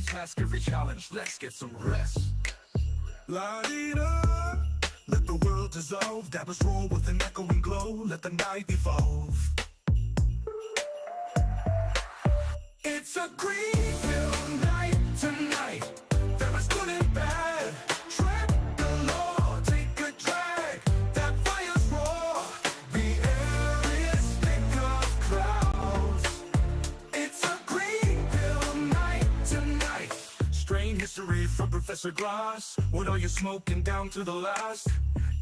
Every task, every challenge, let's get some rest. La-dee-da, let the world dissolve. Dabbers roll with an echoing glow. Let the night evolve. It's a Greenville night tonight. There is good and bad. Tread the law, take a drag. That fire's raw. The air is thick of clouds. It's a Greenville night tonight. Strange history from Professor Glass. What are you smoking down to the last?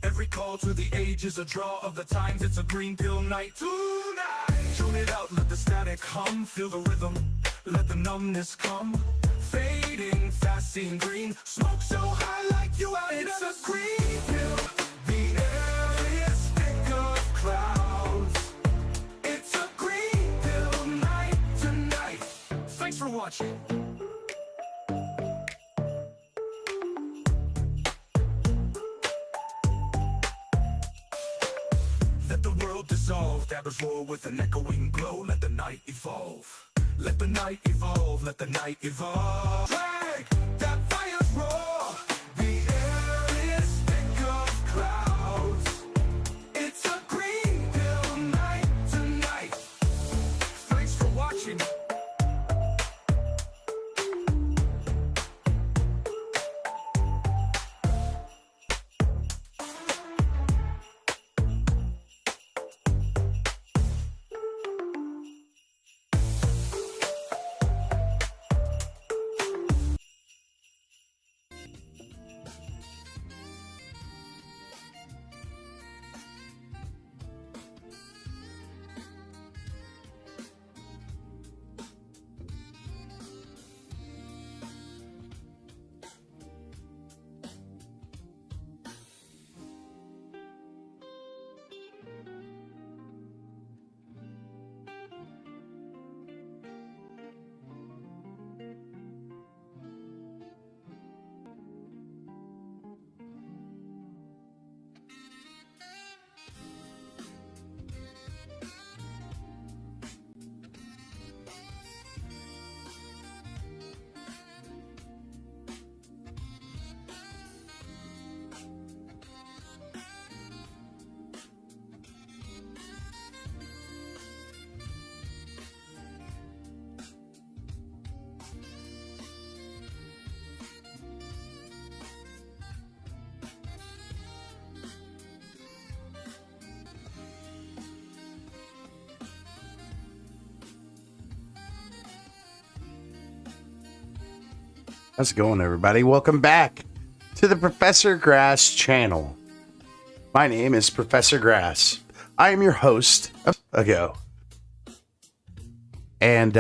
Every call to the age is a draw of the times. It's a Greenville night tonight. Tune it out, let the static hum. Feel the rhythm, let the numbness come. Fading fast, seeing green. Smoke so high like you out. It's a Greenville. The air is thick of clouds. It's a Greenville night tonight. Thanks for watching. Let the world dissolve, dabbers roar with an echoing glow. Let the night evolve. Let the night evolve, let the night evolve. Drag, that fire's raw. The air is thick of clouds. It's a Greenville night tonight. Thanks for watching. How's it going, everybody? Welcome back to the Professor Grass channel. My name is Professor Grass. I am your host ago. And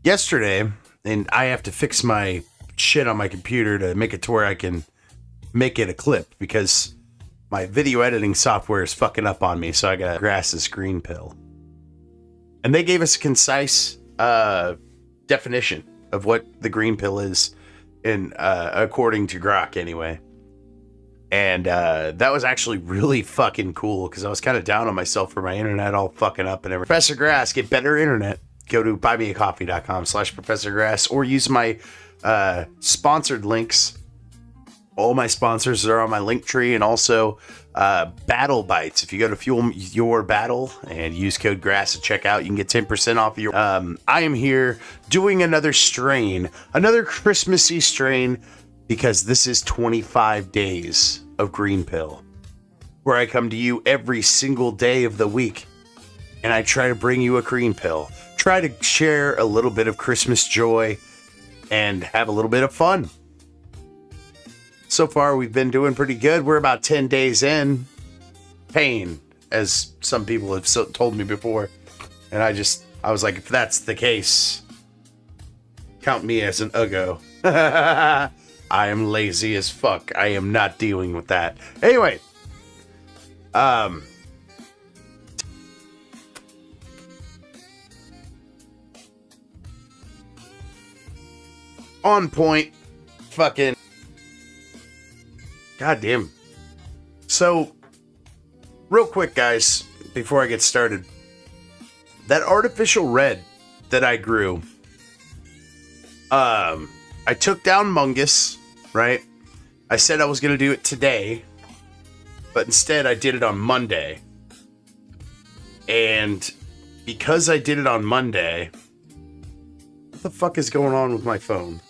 yesterday, and I have to fix my shit on my computer to make it to where I can make it a clip because my video editing software is fucking up on me, so I got Grass's green pill. And they gave us a concise definition of what the green pill is, in according to Grok anyway. And that was actually really fucking cool because I was kind of down on myself for my internet all fucking up and everything. Professor Grass, get better internet. Go to buymeacoffee.com/Professor Grass or use my sponsored links. All my sponsors are on my link tree, and also Battle Bites. If you go to Fuel Your Battle and use code GRASS at checkout, you can get 10% off of your... I am here doing another strain, another Christmassy strain, because this is 25 days of Green Pill, where I come to you every single day of the week, and I try to bring you a Green Pill. Try to share a little bit of Christmas joy and have a little bit of fun. So far, we've been doing pretty good. We're about 10 days in. Pain, as some people have told me before. And I was like, if that's the case, count me as an uggo. I am lazy as fuck. I am not dealing with that. Anyway. On point. Fucking. God damn. So, real quick, guys, before I get started, that artificial red that I grew. I took down Mungus, right? I said I was going to do it today, but instead I did it on Monday. And because I did it on Monday, what the fuck is going on with my phone?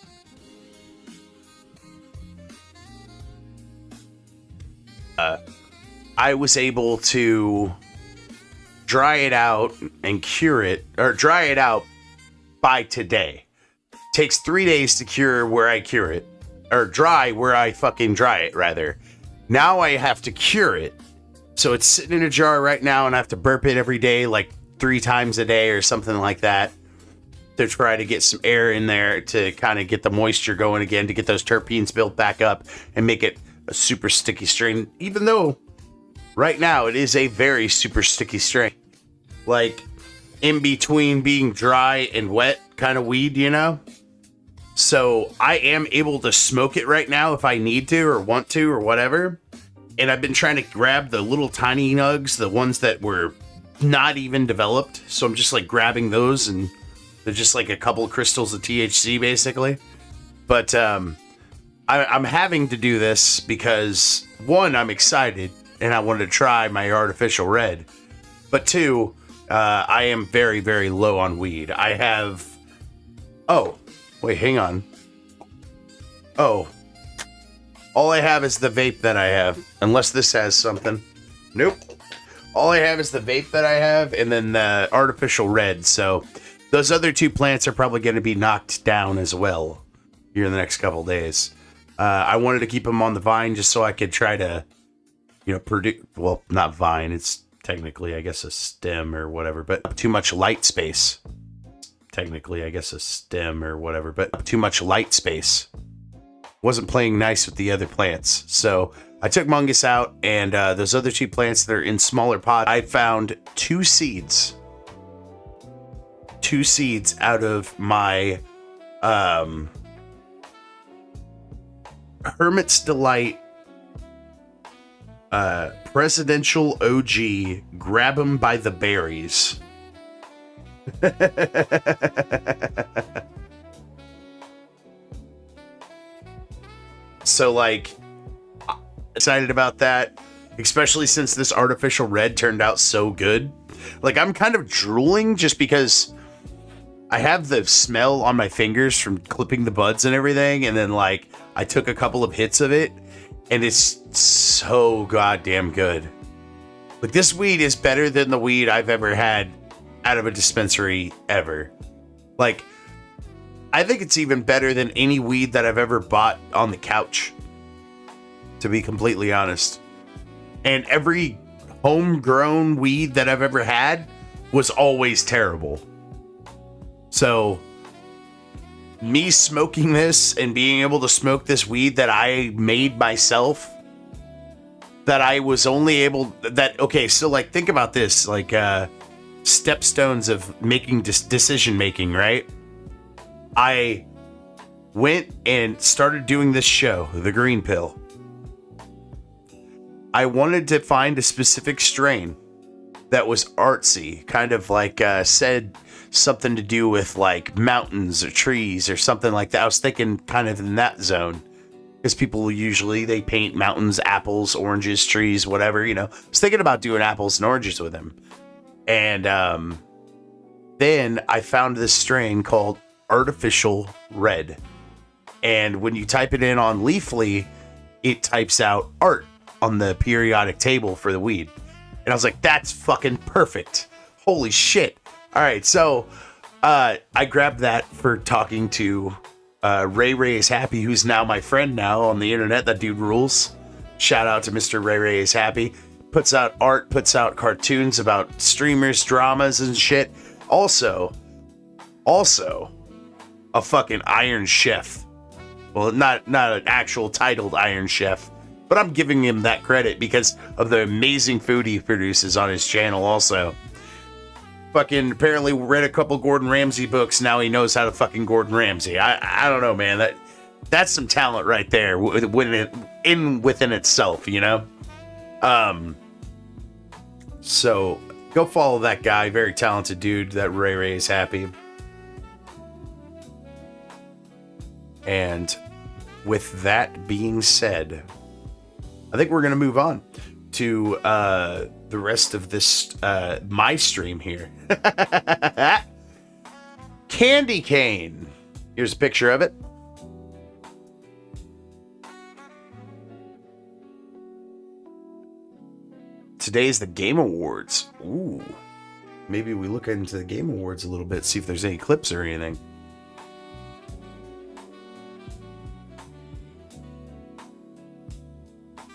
I was able to dry it out and cure it, or dry it out by today. Takes 3 days to cure where I cure it, or dry where I fucking dry it, rather. Now I have to cure it. So it's sitting in a jar right now, and I have to burp it every day, like 3 times a day or something like that, to try to get some air in there to kind of get the moisture going again, to get those terpenes built back up and make it a super sticky strain. Even though right now it is a very super sticky strain, like in between being dry and wet kind of weed, you know? So I am able to smoke it right now if I need to or want to or whatever. And I've been trying to grab the little tiny nugs, the ones that were not even developed. So I'm just like grabbing those, and they're just like a couple of crystals of THC basically. But I'm having to do this because, one, I'm excited and I wanted to try my artificial red. But two, I am very, very low on weed. I have... Oh, wait, hang on. Oh. All I have is the vape that I have. Unless this has something. Nope. All I have is the vape that I have and then the artificial red. So those other 2 plants are probably going to be knocked down as well here in the next couple days. I wanted to keep them on the vine just so I could try to, you know, produce... Well, not vine. It's technically, I guess, a stem or whatever. But too much light space. Technically, I guess, a stem or whatever. But too much light space. Wasn't playing nice with the other plants. So I took Mungus out, and those other 2 plants that are in smaller pots, I found 2 seeds. 2 seeds out of my Hermit's Delight Presidential OG Grab 'em by the Berries. So, like, excited about that, especially since this artificial red turned out so good. Like, I'm kind of drooling just because I have the smell on my fingers from clipping the buds and everything, and then, like, I took a couple of hits of it, and it's so goddamn good. Like, this weed is better than the weed I've ever had out of a dispensary ever. Like, I think it's even better than any weed that I've ever bought on the couch, to be completely honest. And every homegrown weed that I've ever had was always terrible. So, me smoking this and being able to smoke this weed that I made myself, that I was only able... Okay, so, like, think about this. Like, stepstones of making decision making, right? I went and started doing this show, The Green Pill. I wanted to find a specific strain that was artsy, kind of like said something to do with like mountains or trees or something like that. I was thinking kind of in that zone, because people usually, they paint mountains, apples, oranges, trees, whatever, you know. I was thinking about doing apples and oranges with them. And then I found this strain called Artificial Red. And when you type it in on Leafly, it types out art on the periodic table for the weed. And I was like, that's fucking perfect. Holy shit. All right, so I grabbed that for talking to Ray is Happy, who's now my friend now on the internet. That dude rules. Shout out to Mr. Ray is Happy. Puts out art, puts out cartoons about streamers, dramas, and shit. Also, a fucking Iron Chef. Well, not an actual titled Iron Chef, but I'm giving him that credit because of the amazing food he produces on his channel also. Fucking apparently read a couple Gordon Ramsay books, now he knows how to fucking Gordon Ramsay. I don't know, man. That's some talent right there within itself, you know? So go follow that guy, very talented dude, that Ray is Happy. And with that being said, I think we're going to move on to the rest of this, my stream here. Candy cane. Here's a picture of it. Today's the Game Awards. Ooh. Maybe we look into the Game Awards a little bit, see if there's any clips or anything.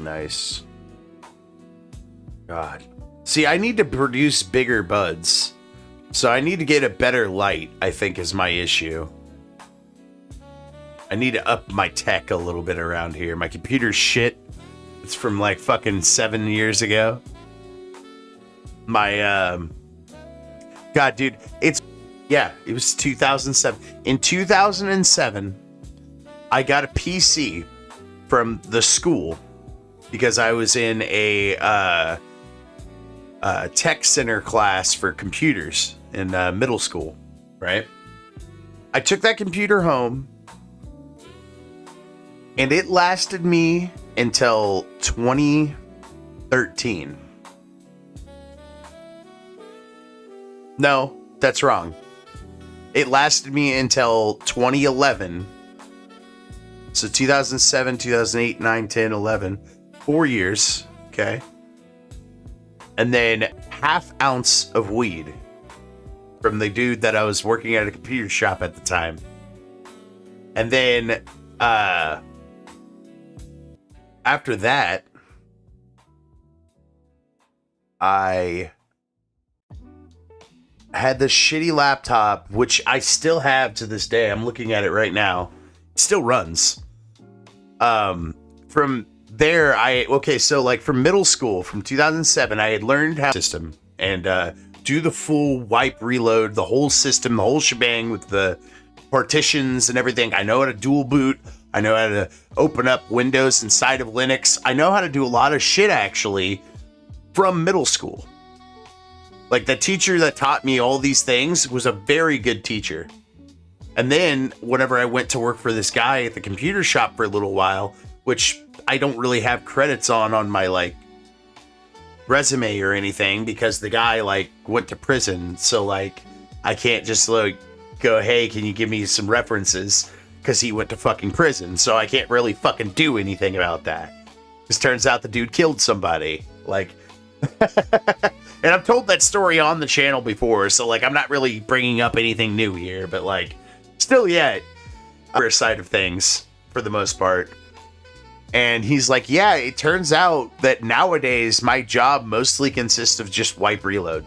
Nice. God. See, I need to produce bigger buds. So I need to get a better light, I think, is my issue. I need to up my tech a little bit around here. My computer's shit. It's from like fucking 7 years ago. My, God, dude, it was 2007. In 2007, I got a PC from the school because I was in a tech center class for computers in middle school, right? I took that computer home, and it lasted me until 2013. No, that's wrong. It lasted me until 2011. So 2007, 2008, 9, 10, 11. 4 years, okay? And then ½ ounce of weed from the dude that I was working at a computer shop at the time. And then after that, I had this shitty laptop, which I still have to this day. I'm looking at it right now. It still runs. From there, so like from middle school, from 2007, I had learned how to system and do the full wipe, reload, the whole system, the whole shebang with the partitions and everything. I know how to dual boot. I know how to open up Windows inside of Linux. I know how to do a lot of shit, actually, from middle school. Like, the teacher that taught me all these things was a very good teacher. And then, whenever I went to work for this guy at the computer shop for a little while, which I don't really have credits on my, like, resume or anything, because the guy, like, went to prison. So, like, I can't just, like, go, hey, can you give me some references? Because he went to fucking prison. So I can't really fucking do anything about that. Because turns out the dude killed somebody. Like... And I've told that story on the channel before, so, like, I'm not really bringing up anything new here, but, like, still yet, other side of things, for the most part. And he's like, yeah, it turns out that nowadays my job mostly consists of just wipe reload.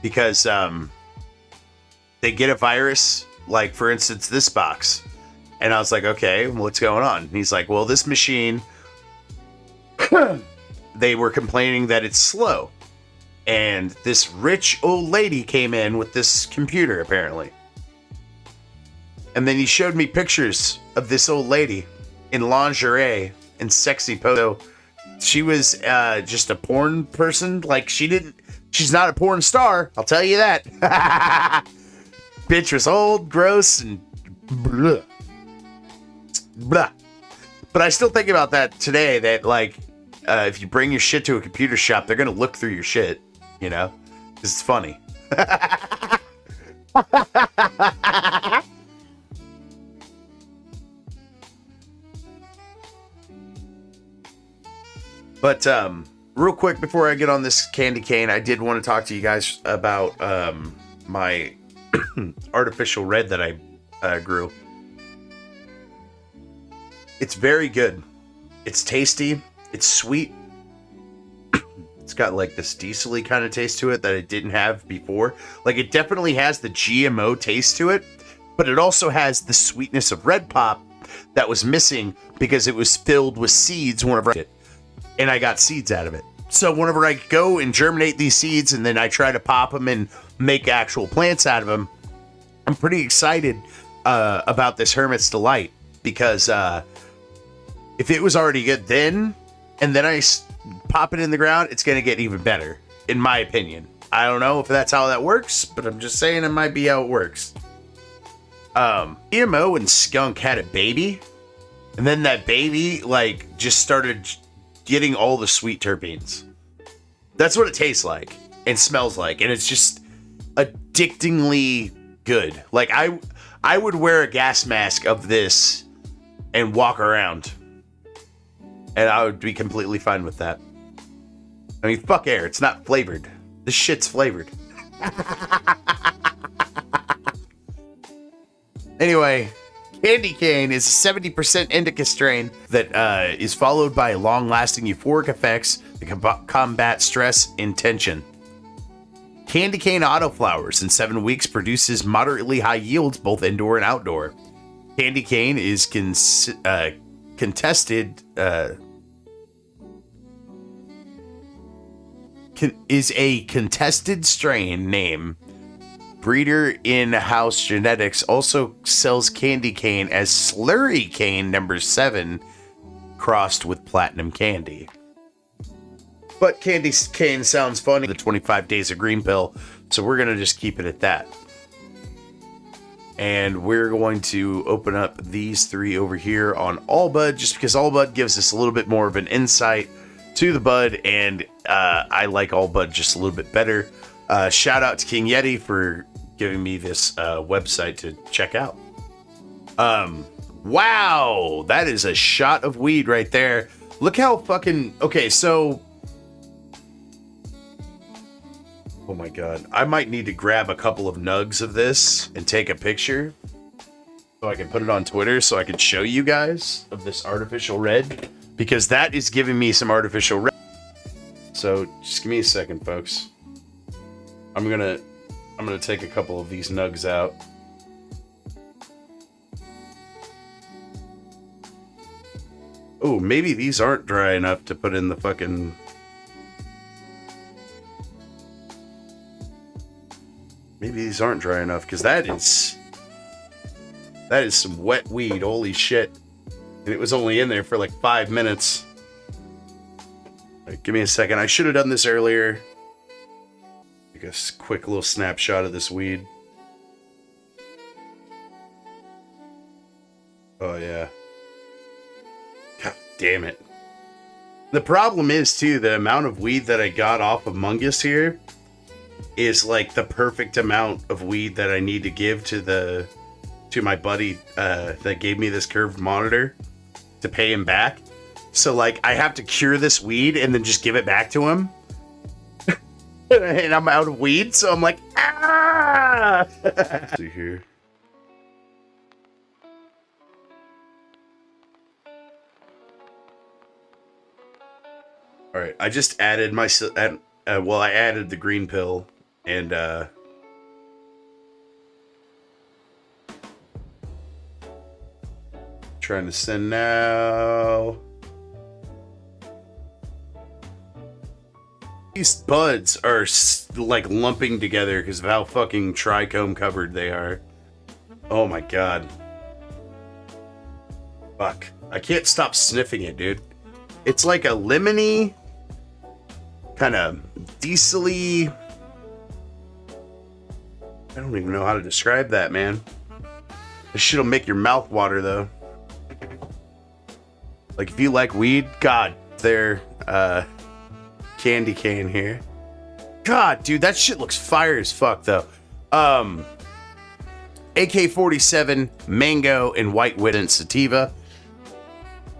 Because, they get a virus, like, for instance, this box. And I was like, okay, what's going on? And he's like, well, this machine... They were complaining that it's slow. And this rich old lady came in with this computer, apparently. And then he showed me pictures of this old lady in lingerie and sexy pose. So she was just a porn person. Like, she's not a porn star, I'll tell you that. Bitch was old, gross, and blah. Blah. But I still think about that today, that, like, if you bring your shit to a computer shop, they're going to look through your shit, you know? Because it's funny. But, real quick, before I get on this candy cane, I did want to talk to you guys about my artificial red that I grew. It's very good. It's tasty. It's sweet. It's got like this diesel-y kind of taste to it that it didn't have before. Like, it definitely has the GMO taste to it, but it also has the sweetness of Red Pop that was missing because it was filled with seeds whenever and I got seeds out of it. So whenever I go and germinate these seeds and then I try to pop them and make actual plants out of them, I'm pretty excited about this Hermit's Delight, because if it was already good then, and then I pop it in the ground, it's going to get even better, in my opinion. I don't know if that's how that works, but I'm just saying it might be how it works. GMO and skunk had a baby, and then that baby like just started getting all the sweet terpenes. That's what it tastes like and smells like, and it's just addictingly good. Like I would wear a gas mask of this and walk around, and I would be completely fine with that. I mean, fuck air, it's not flavored. This shit's flavored. Anyway, Candy Cane is a 70% indica strain that is followed by long-lasting euphoric effects that combat stress and tension. Candy Cane autoflowers in 7 weeks produces moderately high yields both indoor and outdoor. Candy Cane is is a contested strain name. Breeder In-House Genetics also sells Candy Cane as Slurry Cane number 7 crossed with Platinum Candy. But Candy Cane sounds funny, the 25 days of green pill, so we're going to just keep it at that. And we're going to open up these 3 over here on Allbud, just because Allbud gives us a little bit more of an insight to the bud, and I like Allbud just a little bit better. Shout out to King Yeti for giving me this website to check out. Wow, that is a shot of weed right there. Look how fucking... Okay, so... Oh my god. I might need to grab a couple of nugs of this and take a picture so I can put it on Twitter so I can show you guys of this artificial red, because that is giving me some artificial red. So just give me a second, folks. I'm gonna take a couple of these nugs out. Oh, maybe these aren't dry enough to put in the fucking... Maybe these aren't dry enough, because that is some wet weed, holy shit. And it was only in there for like 5 minutes. All right, give me a second. I should have done this earlier. Take a quick little snapshot of this weed. Oh, yeah. God damn it. The problem is, too, the amount of weed that I got off of Mungus here is like the perfect amount of weed that I need to give to my buddy that gave me this curved monitor to pay him back. So, like, I have to cure this weed and then just give it back to him. And I'm out of weed, so I'm like, ah! See here. All right, I just added my I added the green pill and trying to send now. These buds are like lumping together because of how fucking trichome covered they are. Oh my god. Fuck. I can't stop sniffing it, dude. It's like a lemony, kind of diesel-y. I don't even know how to describe that, man. This shit'll make your mouth water, though. Like, if you like weed, God, they're, Candy Cane here. God, dude, that shit looks fire as fuck, though. AK-47, Mango, and White Widow Sativa.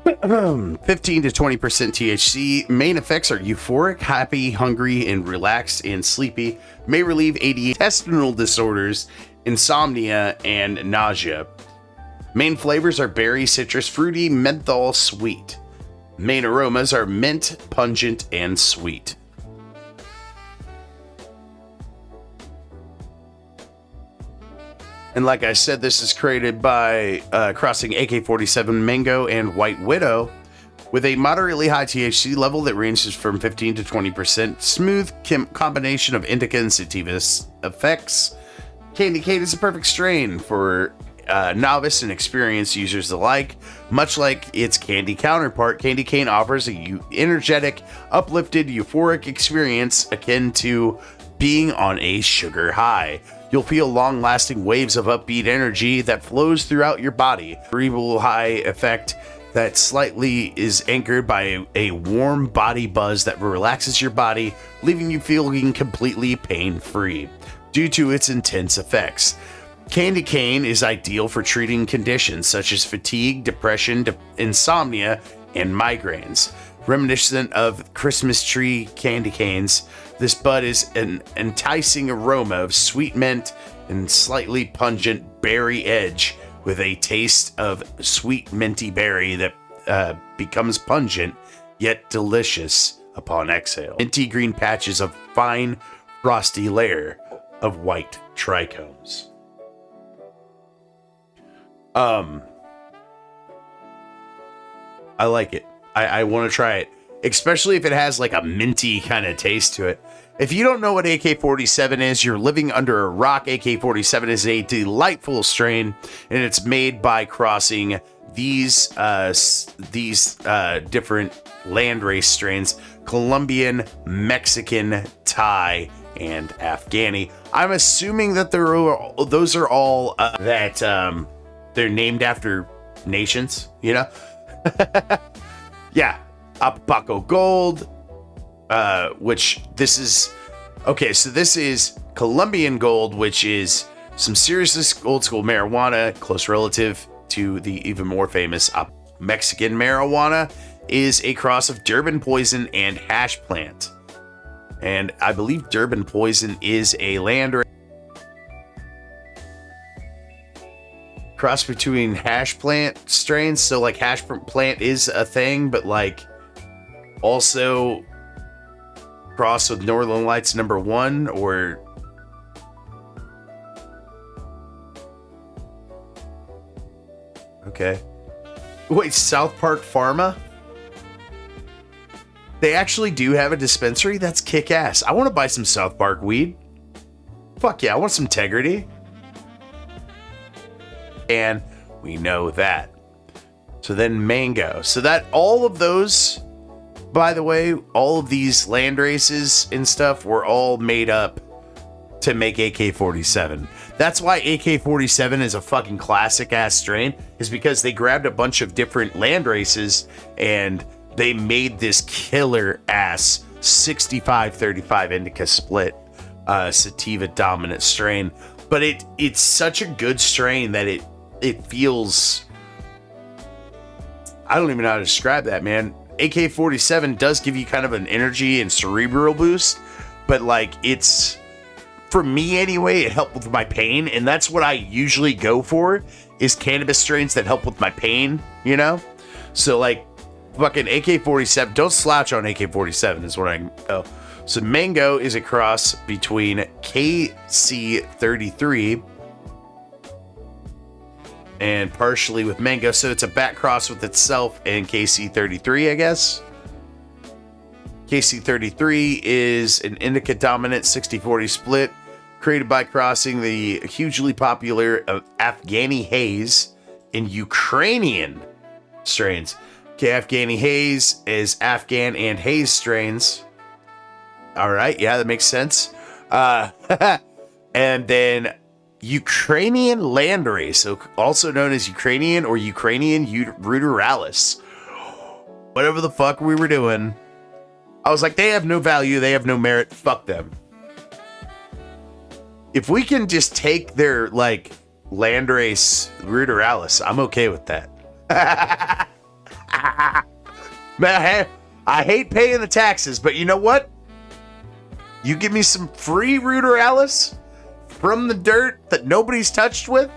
15 to 20% THC. Main effects are euphoric, happy, hungry, and relaxed and sleepy. May relieve ADHD, intestinal disorders, insomnia, and nausea. Main flavors are berry, citrus, fruity, menthol, sweet. Main aromas are mint, pungent, and sweet. And like I said, this is created by crossing AK-47 Mango and White Widow with a moderately high THC level that ranges from 15 to 20%. Smooth combination of indica and sativa effects. Candy Cane is a perfect strain for novice and experienced users alike. Much like its candy counterpart, Candy Cane offers a energetic, uplifted, euphoric experience akin to being on a sugar high. You'll feel long-lasting waves of upbeat energy that flows throughout your body. Cerebral high effect that slightly is anchored by a warm body buzz that relaxes your body, leaving you feeling completely pain-free due to its intense effects. Candy cane is ideal for treating conditions such as fatigue, depression, insomnia, and migraines. Reminiscent of Christmas tree candy canes, this bud is an enticing aroma of sweet mint and slightly pungent berry edge with a taste of sweet minty berry that becomes pungent yet delicious upon exhale. Minty green patches of fine frosty layer of white trichomes. I like it. I want to try it, especially if it has like a minty kind of taste to it. If you don't know what AK-47 is, you're living under a rock. AK-47 is a delightful strain, and it's made by crossing these different landrace strains: Colombian, Mexican, Thai, and Afghani. I'm assuming that those are all that they're named after nations, you know? Yeah, Apapaco Gold, which this is... Okay, so this is Colombian Gold, which is some seriously old school marijuana, close relative to the even more famous Mexican marijuana, is a cross of Durban poison and hash plant. And I believe Durban poison is a land cross between hash plant strains. So like hash plant is a thing, but like also cross with Northern Lights #1 or okay. Wait, South Park Pharma? They actually do have a dispensary? That's kick-ass. I want to buy some South Park weed. Fuck yeah, I want some integrity. And we know that. So then mango. So that all of those, by the way, all of these land races and stuff were all made up to make AK-47. That's why AK-47 is a fucking classic ass strain, is because they grabbed a bunch of different land races and they made this killer ass 65-35 indica split sativa dominant strain. But it's such a good strain that it feels, I don't even know how to describe that, man. AK-47 does give you kind of an energy and cerebral boost, but like it's, for me anyway, it helped with my pain, and that's what I usually go for, is cannabis strains that help with my pain, you know? So like fucking AK-47, don't slouch on AK-47 is what I know. So mango is a cross between KC-33 and partially with mango, so it's a back cross with itself and KC-33, I guess. KC-33 is an indica dominant 60-40 split created by crossing the hugely popular Afghani haze and Ukrainian strains. Okay, Afghani haze is Afghan and haze strains. All right, yeah, that makes sense. And then Ukrainian landrace, also known as Ukrainian or Ukrainian ruderalis. Whatever the fuck we were doing, I was like, they have no value, they have no merit, fuck them. If we can just take their like landrace ruderalis, I'm okay with that. Man, I hate paying the taxes, but you know what? You give me some free ruderalis from the dirt that nobody's touched with,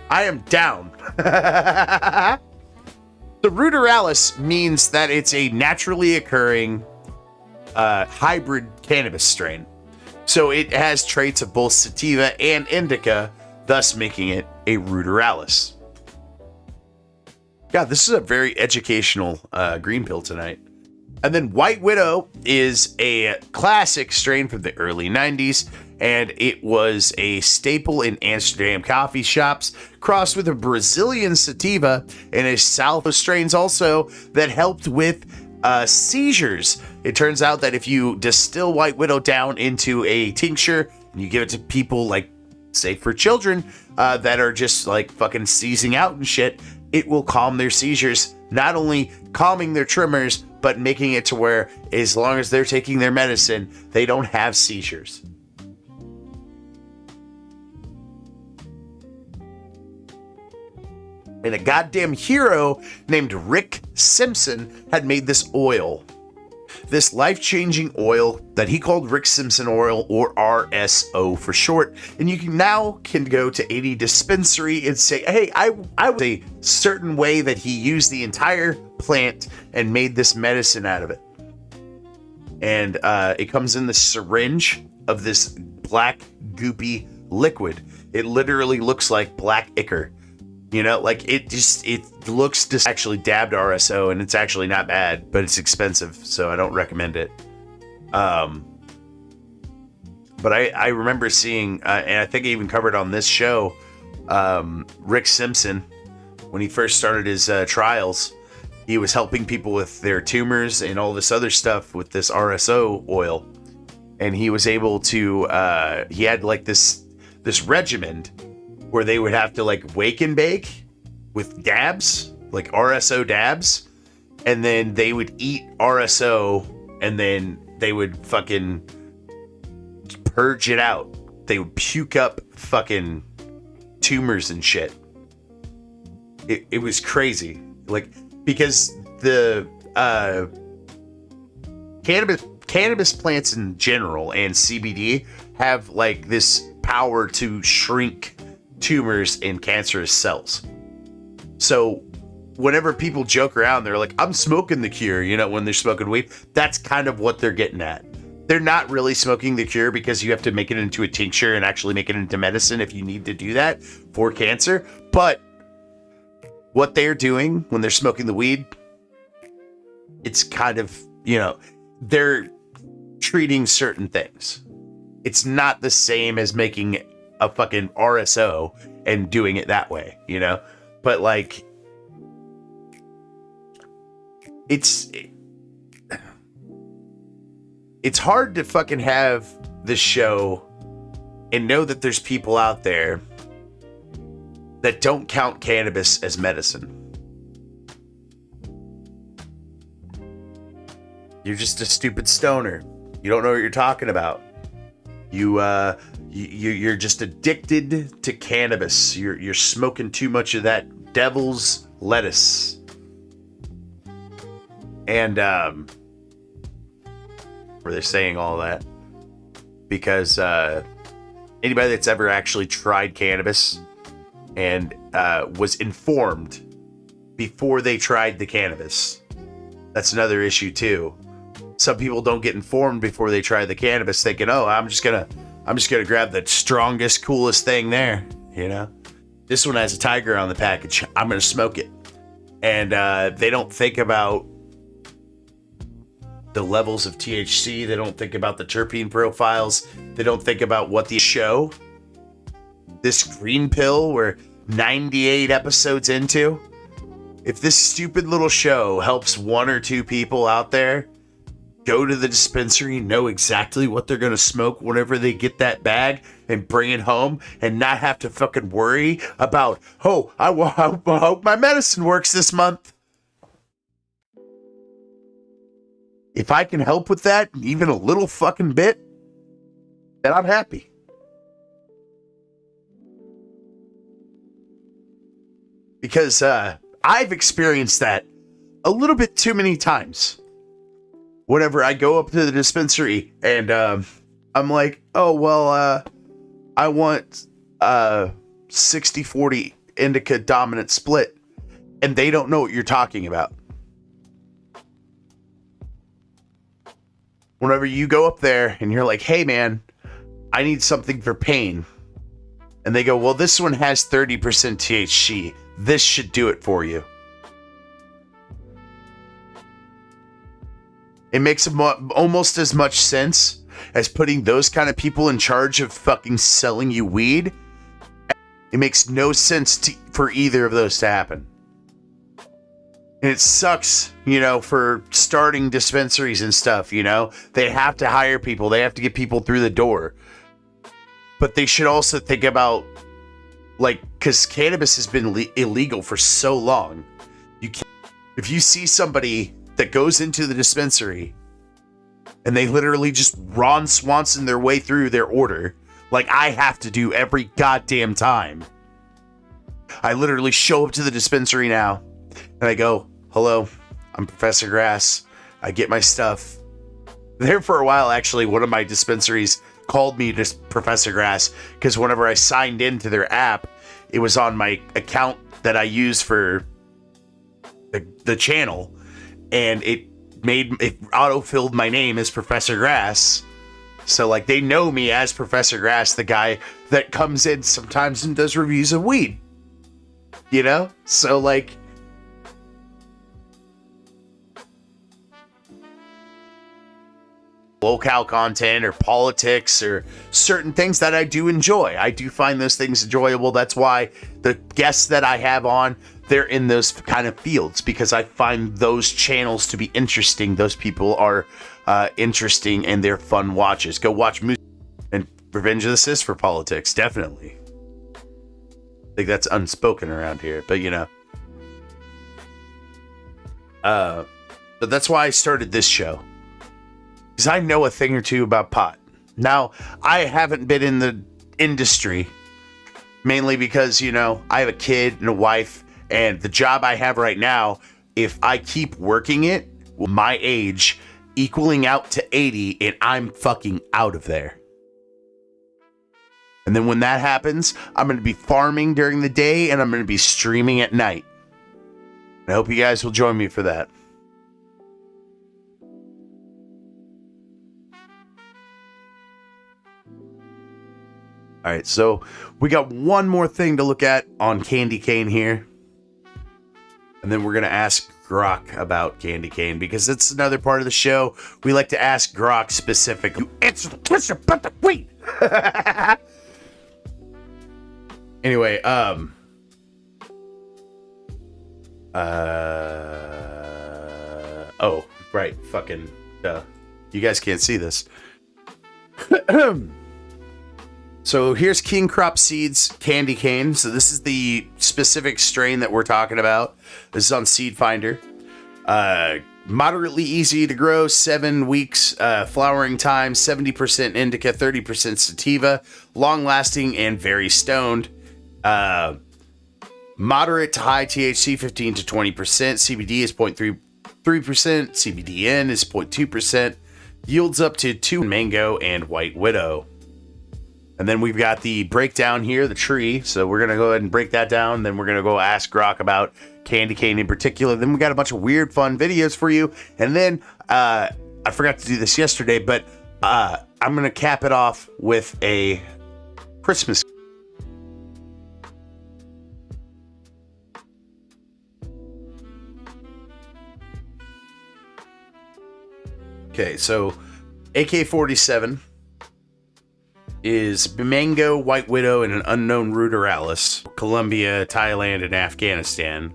I am down. The ruderalis means that it's a naturally occurring hybrid cannabis strain. So it has traits of both sativa and indica, thus making it a ruderalis. God, this is a very educational green pill tonight. And then White Widow is a classic strain from the early 90s, and it was a staple in Amsterdam coffee shops, crossed with a Brazilian sativa and a South of strains also that helped with seizures. It turns out that if you distill White Widow down into a tincture and you give it to people like safe for children that are just like fucking seizing out and shit. It will calm their seizures, not only calming their tremors, but making it to where as long as they're taking their medicine, they don't have seizures. And a goddamn hero named Rick Simpson had made this oil. This life-changing oil that he called Rick Simpson oil, or RSO for short. And you can go to any dispensary and say, hey, I was a certain way that he used the entire plant and made this medicine out of it. And it comes in the syringe of this black goopy liquid. It literally looks like black ichor. You know, like it looks just actually dabbed RSO, and it's actually not bad, but it's expensive, so I don't recommend it. But I remember seeing, and I think I even covered on this show, Rick Simpson, when he first started his trials, he was helping people with their tumors and all this other stuff with this RSO oil. And he was able to, he had like this regimen where they would have to like wake and bake with dabs, like RSO dabs, and then they would eat RSO, and then they would fucking purge it out. They would puke up fucking tumors and shit. It was crazy, like, because the cannabis plants in general and CBD have like this power to shrink tumors and cancerous cells. So whenever people joke around, they're like, I'm smoking the cure, you know, when they're smoking weed, that's kind of what they're getting at. They're not really smoking the cure because you have to make it into a tincture and actually make it into medicine if you need to do that for cancer. But what they're doing when they're smoking the weed, it's kind of, you know, they're treating certain things. It's not the same as making a fucking RSO and doing it that way, you know? But like, it's hard to fucking have this show and know that there's people out there that don't count cannabis as medicine. You're just a stupid stoner. You don't know what you're talking about. You're just addicted to cannabis. You're smoking too much of that devil's lettuce. And where they're saying all that because anybody that's ever actually tried cannabis and was informed before they tried the cannabis, that's another issue too. Some people don't get informed before they try the cannabis, thinking, "Oh, I'm just gonna grab the strongest, coolest thing there." You know, this one has a tiger on the package. I'm gonna smoke it, and they don't think about the levels of THC. They don't think about the terpene profiles. They don't think about what the show, this green pill, we're 98 episodes into. If this stupid little show helps one or two people out there go to the dispensary, know exactly what they're going to smoke whenever they get that bag and bring it home and not have to fucking worry about, oh, I hope my medicine works this month. If I can help with that, even a little fucking bit, then I'm happy. Because I've experienced that a little bit too many times. Whenever I go up to the dispensary and I'm like, oh, well, I want 60-40 indica dominant split. And they don't know what you're talking about. Whenever you go up there and you're like, hey, man, I need something for pain. And they go, well, this one has 30% THC. This should do it for you. It makes almost as much sense as putting those kind of people in charge of fucking selling you weed. It makes no sense for either of those to happen. And it sucks, you know, for starting dispensaries and stuff, you know. They have to hire people. They have to get people through the door. But they should also think about, like, because cannabis has been illegal for so long. You can't, if you see somebody that goes into the dispensary and they literally just Ron Swanson their way through their order, like I have to do every goddamn time. I literally show up to the dispensary now and I go, hello, I'm Professor Grass. I get my stuff. There for a while, actually, one of my dispensaries called me just Professor Grass because whenever I signed into their app, it was on my account that I use for the channel, and it auto-filled my name as Professor Grass. So, like, they know me as Professor Grass, the guy that comes in sometimes and does reviews of weed. You know? So, like, locale content or politics or certain things that I do enjoy. I do find those things enjoyable. That's why the guests that I have on, they're in those kind of fields, because I find those channels to be interesting. Those people are interesting and they're fun watches. Go watch music and Revenge of the Sis for politics. Definitely. I think that's unspoken around here, but you know. But that's why I started this show. Because I know a thing or two about pot. Now, I haven't been in the industry, mainly because, you know, I have a kid and a wife, and the job I have right now, if I keep working it, my age equaling out to 80, and I'm fucking out of there. And then when that happens, I'm going to be farming during the day, and I'm going to be streaming at night. I hope you guys will join me for that. All right, so we got one more thing to look at on Candy Cane here. And then we're going to ask Grok about Candy Cane, because it's another part of the show. We like to ask Grok specific. You answer the question about the weed. Anyway, oh, right, fucking, duh. You guys can't see this. So here's King Crop Seeds Candy Cane. So this is the specific strain that we're talking about. This is on Seed Finder. Moderately easy to grow, 7 weeks flowering time, 70% indica, 30% sativa, long lasting and very stoned. Moderate to high THC, 15 to 20%. CBD is 0.33%. CBDN is 0.2%. Yields up to 2 mango and white widow. And then we've got the breakdown here, the tree. So we're going to go ahead and break that down. Then we're going to go ask Grok about Candy Cane in particular. Then we got a bunch of weird, fun videos for you. And then I forgot to do this yesterday, but I'm going to cap it off with a Christmas. Okay, so AK-47 is Mango, White Widow, and an unknown ruderalis. Colombia, Thailand, and Afghanistan.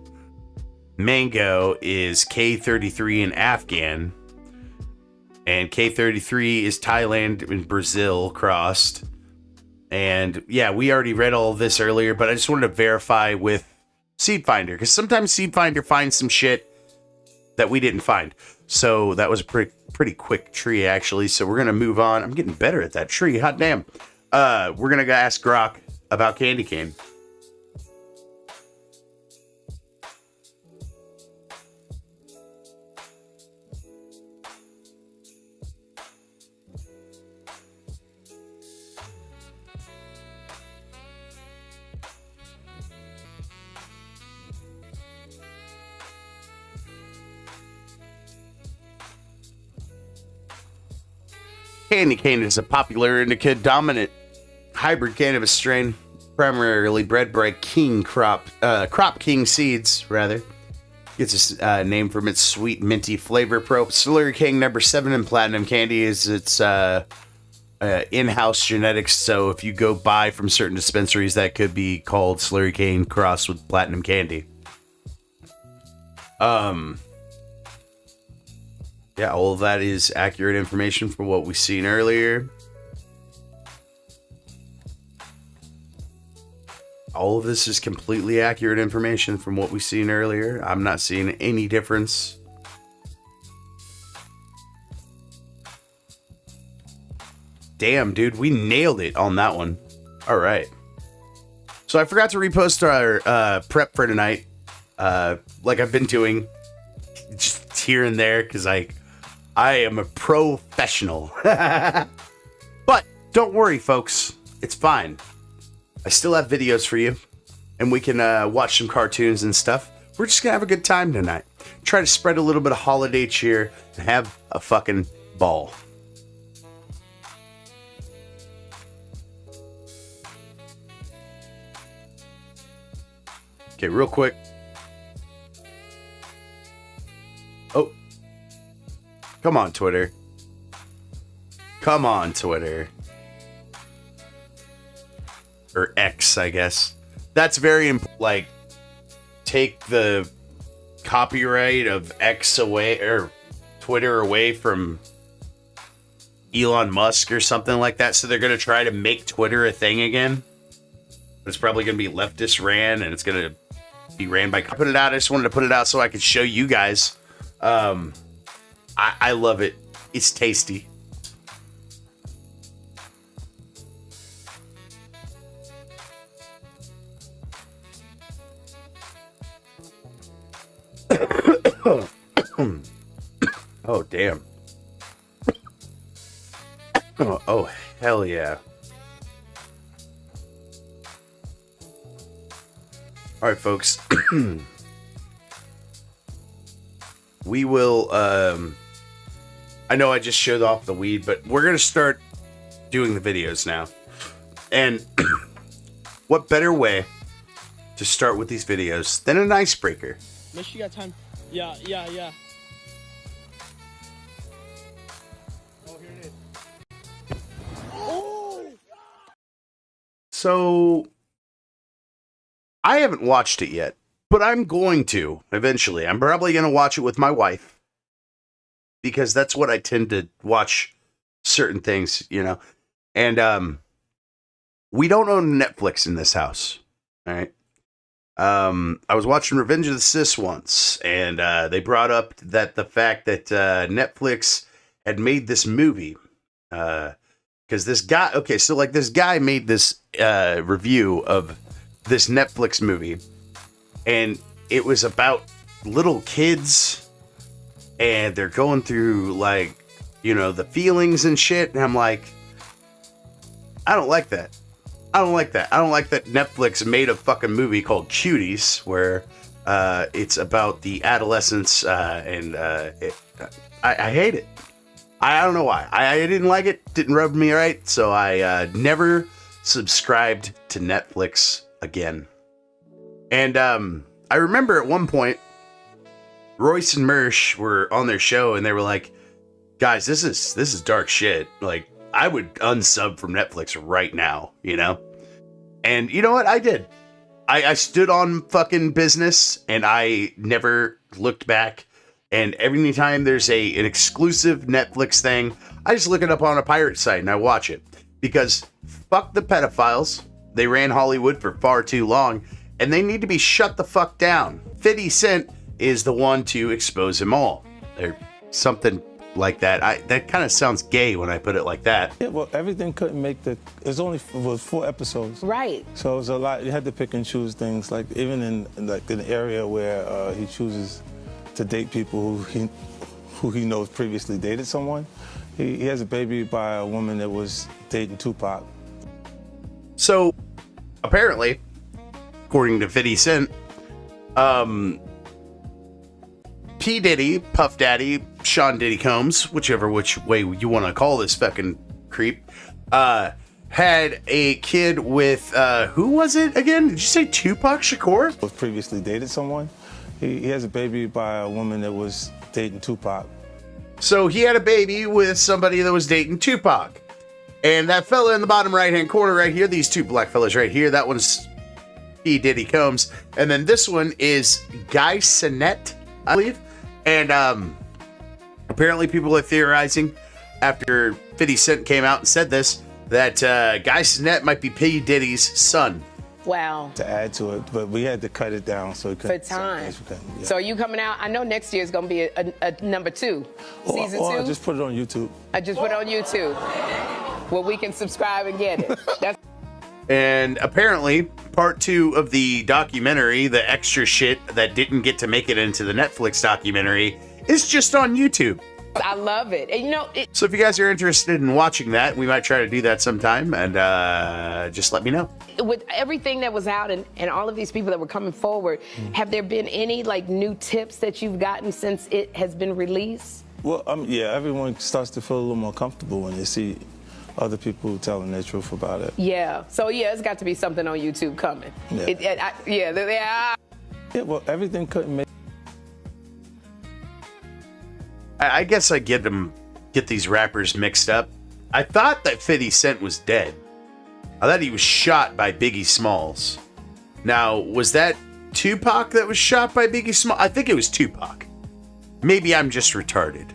Mango is K33 in Afghan. And K33 is Thailand and Brazil crossed. And yeah, we already read all of this earlier, but I just wanted to verify with Seed Finder, because sometimes Seed Finder finds some shit that we didn't find. So that was a pretty quick tree, actually. So we're going to move on. I'm getting better at that tree. Hot damn. We're going to go ask Grok about Candy Cane. Candy Cane is a popular indica dominant hybrid cannabis strain, primarily bred by Crop King Seeds, rather. Gets its name from its sweet minty flavor. Slurry King number 7 in Platinum Candy is its in-house genetics. So if you go buy from certain dispensaries, that could be called Slurry King crossed with Platinum Candy. Yeah, all of that is accurate information from what we've seen earlier. all of this is completely accurate information from what we've seen earlier. I'm not seeing any difference. Damn, dude, we nailed it on that one. All right. So I forgot to repost our prep for tonight, like I've been doing, just here and there, because I am a professional. But don't worry, folks. It's fine. I still have videos for you, and we can watch some cartoons and stuff. We're just going to have a good time tonight. Try to spread a little bit of holiday cheer and have a fucking ball. Okay, real quick. Oh. Come on, Twitter. Come on, Twitter. Or X, I guess. That's very like, take the copyright of X away, or Twitter away from Elon Musk or something like that. So they're going to try to make Twitter a thing again. But it's probably going to be leftist ran, and it's going to be ran by... I put it out. I just wanted to put it out so I could show you guys. I love it. It's tasty. Oh, damn. Oh, hell yeah. All right, folks. We will, I know I just showed off the weed, but we're going to start doing the videos now. And what better way to start with these videos than an icebreaker? Make sure you got time. Yeah. Oh, here it is. Oh! So, I haven't watched it yet, but I'm going to eventually. I'm probably going to watch it with my wife, because that's what I tend to watch certain things, you know. And we don't own Netflix in this house, all right? I was watching Revenge of the Sis once, and they brought up that the fact that Netflix had made this movie, because this guy, okay, so like this guy made this review of this Netflix movie, and it was about little kids, and they're going through, like, you know, the feelings and shit, and I'm like, I don't like that. I don't like that. I don't like that Netflix made a fucking movie called Cuties, where it's about the adolescence, and I hate it. I don't know why. I didn't like it. Didn't rub me right, so I never subscribed to Netflix again. And I remember at one point, Royce and Mersh were on their show, and they were like, guys, this is dark shit. Like, I would unsub from Netflix right now, you know? And you know what? I did. I stood on fucking business, and I never looked back. And every time there's an exclusive Netflix thing, I just look it up on a pirate site and I watch it. Because fuck the pedophiles. They ran Hollywood for far too long, and they need to be shut the fuck down. 50 Cent is the one to expose them all. Or something like that. That kind of sounds gay when I put it like that. Yeah, well, everything couldn't make it was 4 episodes. Right. So it was a lot. You had to pick and choose things. Like even in an area where he chooses to date people who he knows previously dated someone. He has a baby by a woman that was dating Tupac. So apparently, according to 50 Cent, P. Diddy, Puff Daddy, Sean Diddy Combs, which way you want to call this fucking creep, had a kid with, who was it again? Did you say Tupac Shakur? Was previously dated someone. He has a baby by a woman that was dating Tupac. So he had a baby with somebody that was dating Tupac. And that fella in the bottom right-hand corner right here, these two black fellas right here, that one's P. Diddy Combs. And then this one is Guy Cenat, I believe. And apparently people are theorizing, after 50 Cent came out and said this, that Guy Cenat might be P. Diddy's son. Wow. to add to it, but we had to cut it down so we For could. time. Yeah. So are you coming out? I know next year is going to be a number 2, season 2. I just put it on YouTube. I just put it on YouTube. Well, we can subscribe and get it. That's And apparently, part 2 of the documentary, the extra shit that didn't get to make it into the Netflix documentary, is just on YouTube. I love it. And you know, So if you guys are interested in watching that, we might try to do that sometime, and just let me know. with everything that was out and all of these people that were coming forward, have there been any like new tips that you've gotten since it has been released? Well, yeah, everyone starts to feel a little more comfortable when they see other people telling their truth about it. Yeah. So yeah, it's got to be something on YouTube coming. Yeah. Yeah. Yeah, well, everything couldn't make. I guess I get these rappers mixed up. I thought that 50 Cent was dead. I thought he was shot by Biggie Smalls. Now, was that Tupac that was shot by Biggie Smalls? I think it was Tupac. Maybe I'm just retarded.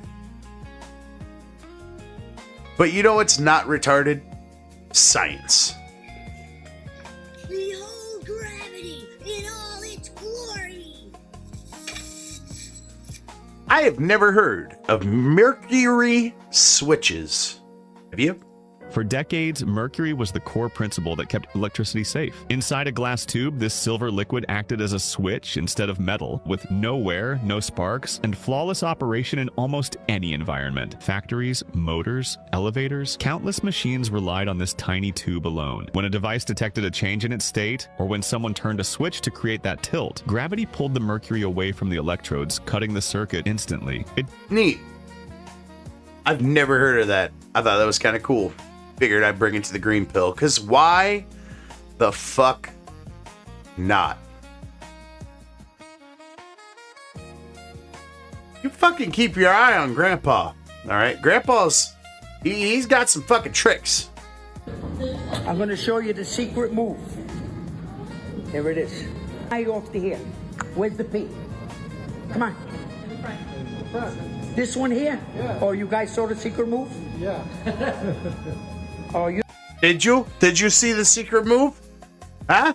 But you know what's not retarded? Science. Behold gravity in all its glory. I have never heard of mercury switches. Have you? For decades, mercury was the core principle that kept electricity safe. Inside a glass tube, this silver liquid acted as a switch instead of metal, with no wear, no sparks, and flawless operation in almost any environment. Factories, motors, elevators, countless machines relied on this tiny tube alone. When a device detected a change in its state, or when someone turned a switch to create that tilt, gravity pulled the mercury away from the electrodes, cutting the circuit instantly. Neat. I've never heard of that. I thought that was kind of cool. Figured I'd bring it to the green pill, because why the fuck not? You fucking keep your eye on Grandpa, alright? Grandpa's, he's got some fucking tricks. I'm going to show you the secret move. Here it is. Eye off to here. Where's the P? Come on. This one here? Yeah. Oh, you guys saw the secret move? Yeah. Oh, you. Did you? Did you see the secret move? Huh?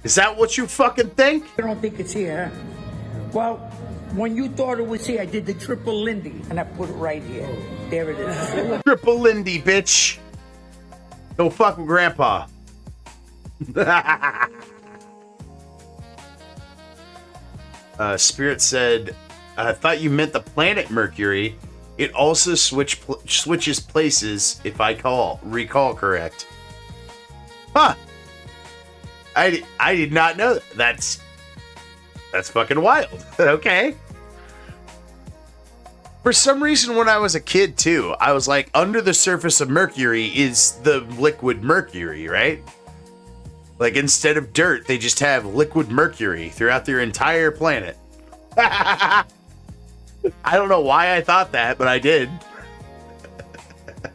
Is that what you fucking think? I don't think it's here, huh? Well, when you thought it was here, I did the triple Lindy, and I put it right here. There it is. Triple Lindy, bitch. Don't fuck with Grandpa. Spirit said, I thought you meant the planet Mercury. It also switches places, if I recall correct. Huh. I did not know that. That's fucking wild. Okay. For some reason, when I was a kid, too, I was like, under the surface of Mercury is the liquid mercury, right? Like, instead of dirt, they just have liquid mercury throughout their entire planet. I don't know why I thought that, but I did.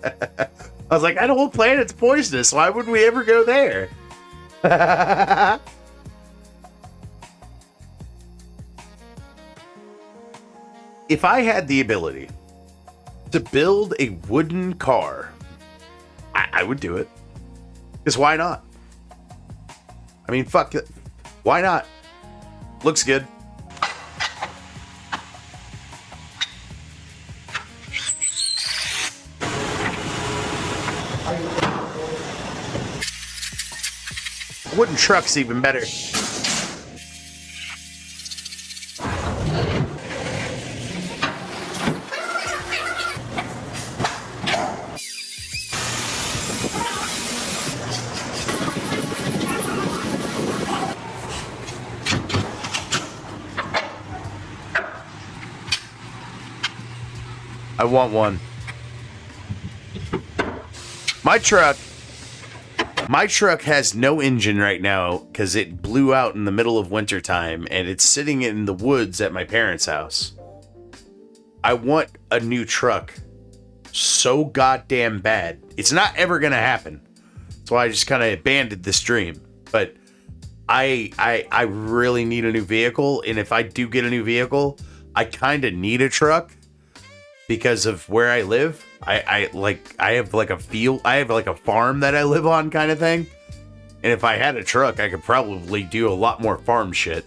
I was like, that whole planet's poisonous. Why would we ever go there? If I had the ability to build a wooden car, I would do it. Because why not? I mean, fuck it. Why not? Looks good. Wooden truck's even better. I want one. My truck has no engine right now because it blew out in the middle of wintertime and it's sitting in the woods at my parents' house. I want a new truck so goddamn bad. It's not ever gonna happen. That's why I just kind of abandoned this dream. But I really need a new vehicle, and if I do get a new vehicle, I kind of need a truck because of where I live. I have like a field, I have like a farm that I live on kind of thing. And if I had a truck, I could probably do a lot more farm shit.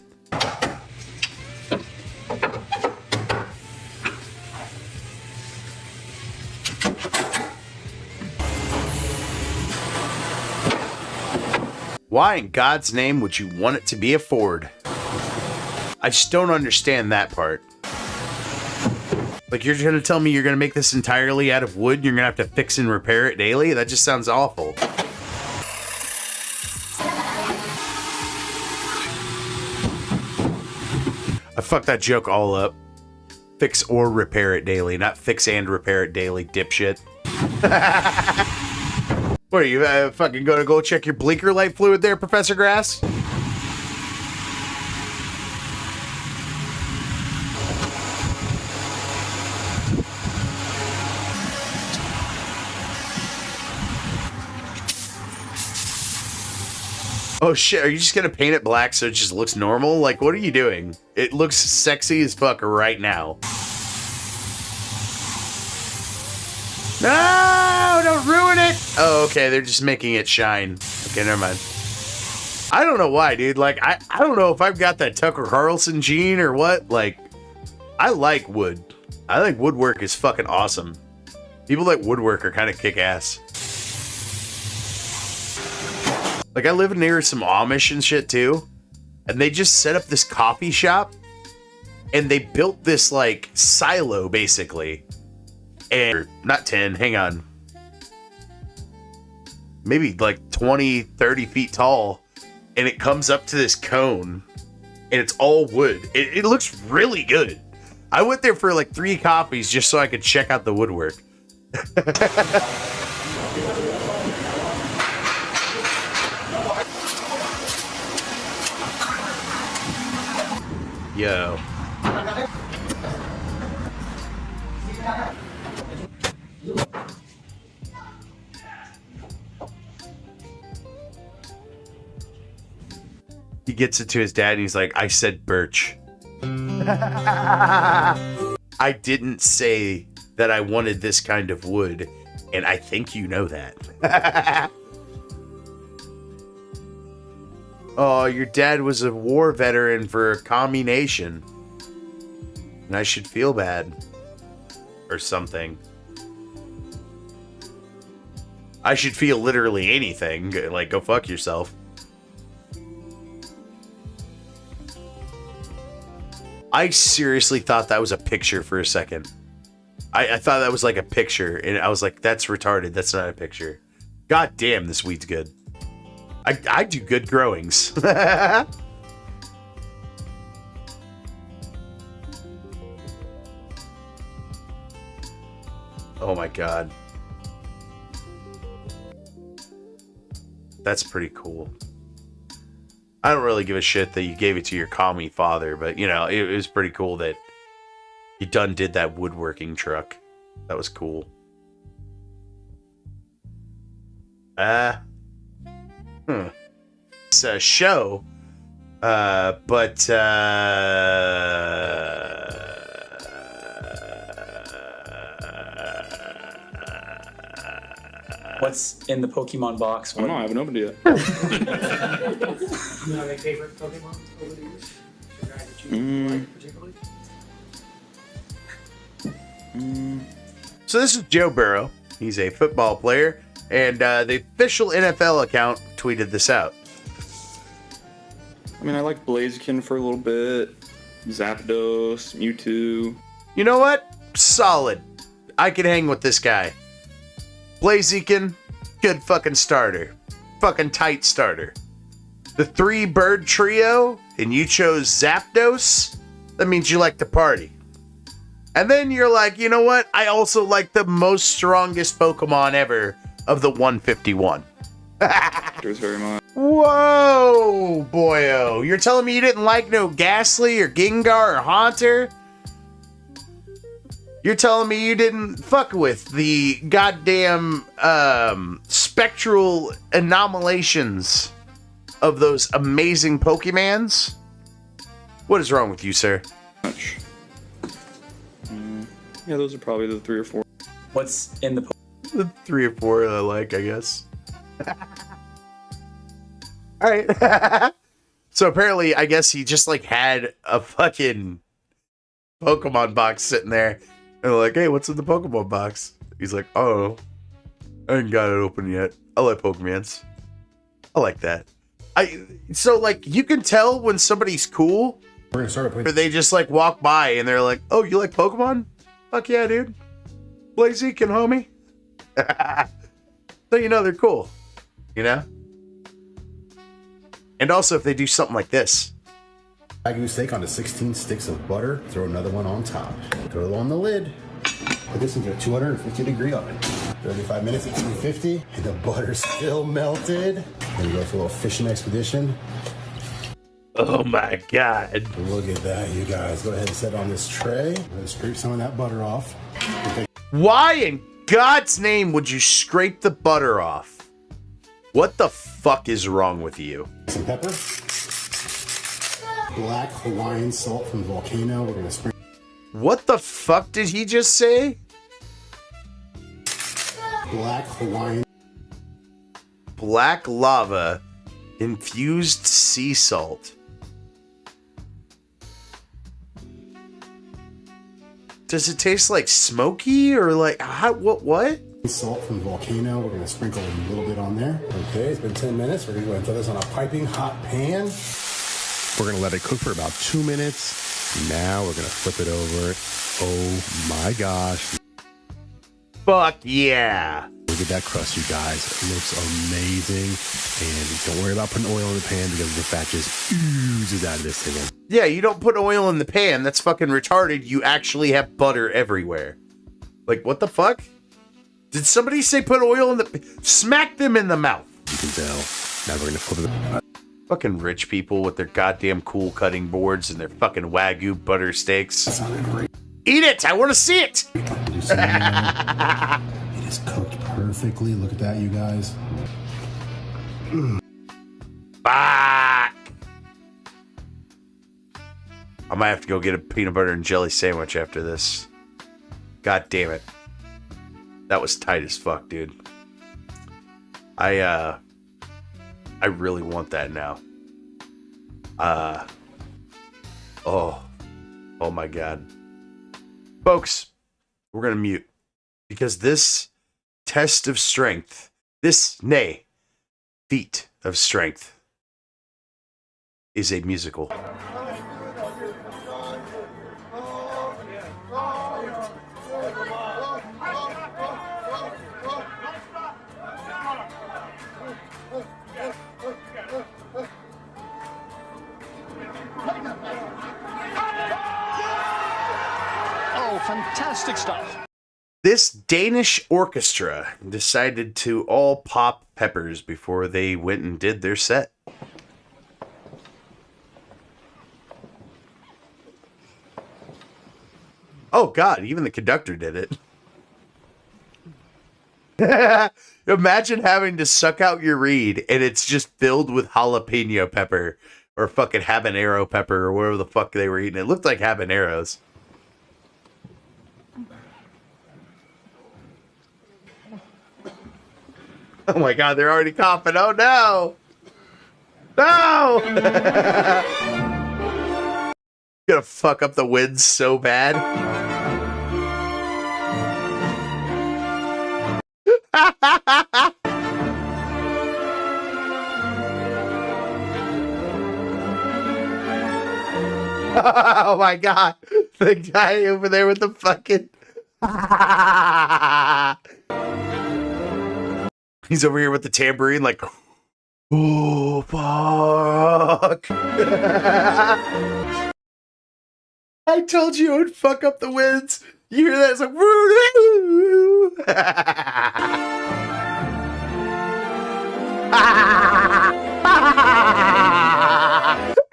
Why in God's name would you want it to be a Ford? I just don't understand that part. Like, you're gonna tell me you're gonna make this entirely out of wood? You're gonna have to fix and repair it daily? That just sounds awful. I fucked that joke all up. Fix or repair it daily, not fix and repair it daily, dipshit. What are you, fucking gonna go check your blinker light fluid there, Professor Grass? Oh shit, are you just gonna paint it black so it just looks normal? Like, what are you doing? It looks sexy as fuck right now. No, don't ruin it! Oh, okay, they're just making it shine. Okay, never mind. I don't know why, dude. Like, I don't know if I've got that Tucker Carlson gene or what. Like, I like wood. I think woodwork is fucking awesome. People that woodwork are kind of kick-ass. Like, I live near some Amish and shit, too. And they just set up this coffee shop. And they built this, like, silo, basically. And, not 10, hang on. Maybe, like, 20, 30 feet tall. And it comes up to this cone. And it's all wood. It looks really good. I went there for, like, 3 coffees just so I could check out the woodwork. Yo. He gets it to his dad and he's like, I said birch. I didn't say that I wanted this kind of wood, and I think you know that. Oh, your dad was a war veteran for a commie nation. And I should feel bad. Or something. I should feel literally anything. Like, go fuck yourself. I seriously thought that was a picture for a second. I thought that was like a picture. And I was like, that's retarded. That's not a picture. God damn, this weed's good. I do good growings. Oh my god. That's pretty cool. I don't really give a shit that you gave it to your commie father, but you know, it was pretty cool that you done did that woodworking truck. That was cool. It's a show, but what's in the Pokemon box? I don't know, I haven't opened it yet. You have a favorite Pokemon over the years? A guy that you like particularly? So this is Joe Burrow. He's a football player, and the official NFL account tweeted this out. I mean, I like Blaziken for a little bit. Zapdos, Mewtwo. You know what? Solid. I can hang with this guy. Blaziken, good fucking starter. Fucking tight starter. The 3-bird trio, and you chose Zapdos? That means you like to party. And then you're like, you know what? I also like the most strongest Pokemon ever of the 151. There's very much. Whoa, boyo. You're telling me you didn't like no Ghastly or Gengar or Haunter? You're telling me you didn't fuck with the goddamn spectral anomalations of those amazing Pokemans? What is wrong with you, sir? Much. Yeah, those are probably the 3 or 4. What's in the The 3 or 4 I like, I guess. All right. So apparently, I guess he just like had a fucking Pokemon box sitting there. And they're like, hey, what's in the Pokemon box? He's like, oh, I ain't got it open yet. I like Pokemons. I like that. So like you can tell when somebody's cool. We're gonna start Or they just like walk by and they're like, oh, you like Pokemon? Fuck yeah, dude. Blaziken, homie. So you know they're cool. You know? And also if they do something like this. Wagyu steak onto 16 sticks of butter. Throw another one on top. Throw it on the lid. Put this into a 250-degree oven. 35 minutes at 350. And the butter's still melted. Then we go for a little fishing expedition. Oh my God. Look at that, you guys. Go ahead and set it on this tray. I'm gonna scrape some of that butter off. Why in God's name would you scrape the butter off? What the fuck is wrong with you? Some pepper. Black Hawaiian salt from the volcano. We're gonna sprinkle. What the fuck did he just say? Black Hawaiian. Black lava, infused sea salt. Does it taste like smoky or like what? Salt from the volcano. We're gonna sprinkle a little bit on there. Okay, it's been 10 minutes. We're gonna go ahead and throw this on a piping hot pan. We're gonna let it cook for about 2 minutes. Now we're gonna flip it over. Oh my gosh. Fuck yeah. Look at that crust, you guys. It looks amazing. And don't worry about putting oil in the pan because the fat just oozes out of this thing. Yeah, you don't put oil in the pan. That's fucking retarded. You actually have butter everywhere. Like, what the fuck? Did somebody say put oil in the... Smack them in the mouth. You can tell. Now we're gonna flip it. Fucking rich people with their goddamn cool cutting boards and their fucking Wagyu butter steaks. That sounded great. Eat it! I want to see it! It is cooked perfectly. Look at that, you guys. Fuck! I might have to go get a peanut butter and jelly sandwich after this. God damn it. That was tight as fuck, dude. I really want that now. Oh my God. Folks, we're gonna mute. Because this test of strength, feat of strength, is a musical. Oh, fantastic stuff. This Danish orchestra decided to all pop peppers before they went and did their set. Oh God, even the conductor did it. Imagine having to suck out your reed and it's just filled with jalapeno pepper or fucking habanero pepper or whatever the fuck they were eating. It looked like habaneros. Oh my God, they're already coughing. Oh no! No! Gonna fuck up the winds so bad. Oh my God. The guy over there with the fucking... He's over here with the tambourine like, oh, fuck. I told you it would fuck up the winds. You hear that? It's like, woo.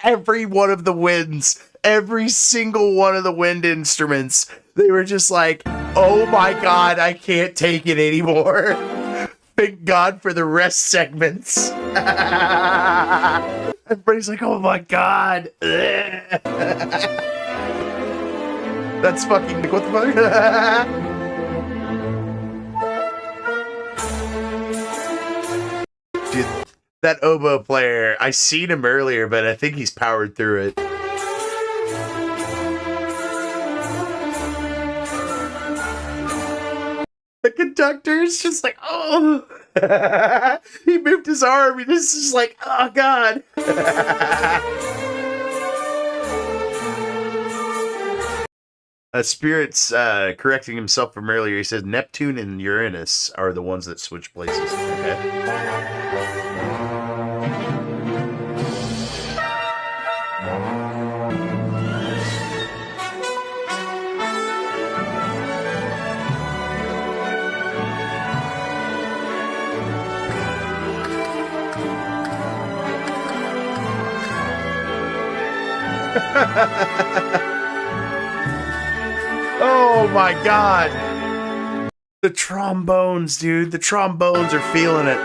Every one of the winds, every single one of the wind instruments, they were just like, oh my God, I can't take it anymore. Thank God for the rest segments. Everybody's like, oh my God. That's fucking, what the fuck? Dude, That oboe player, I seen him earlier, but I think he's powered through it. The conductor is just like, oh. He moved his arm. He just is like, oh, God. Spirit's correcting himself from earlier. He said Neptune and Uranus are the ones that switch places. Okay. Oh my God. The trombones, dude. The trombones are feeling it.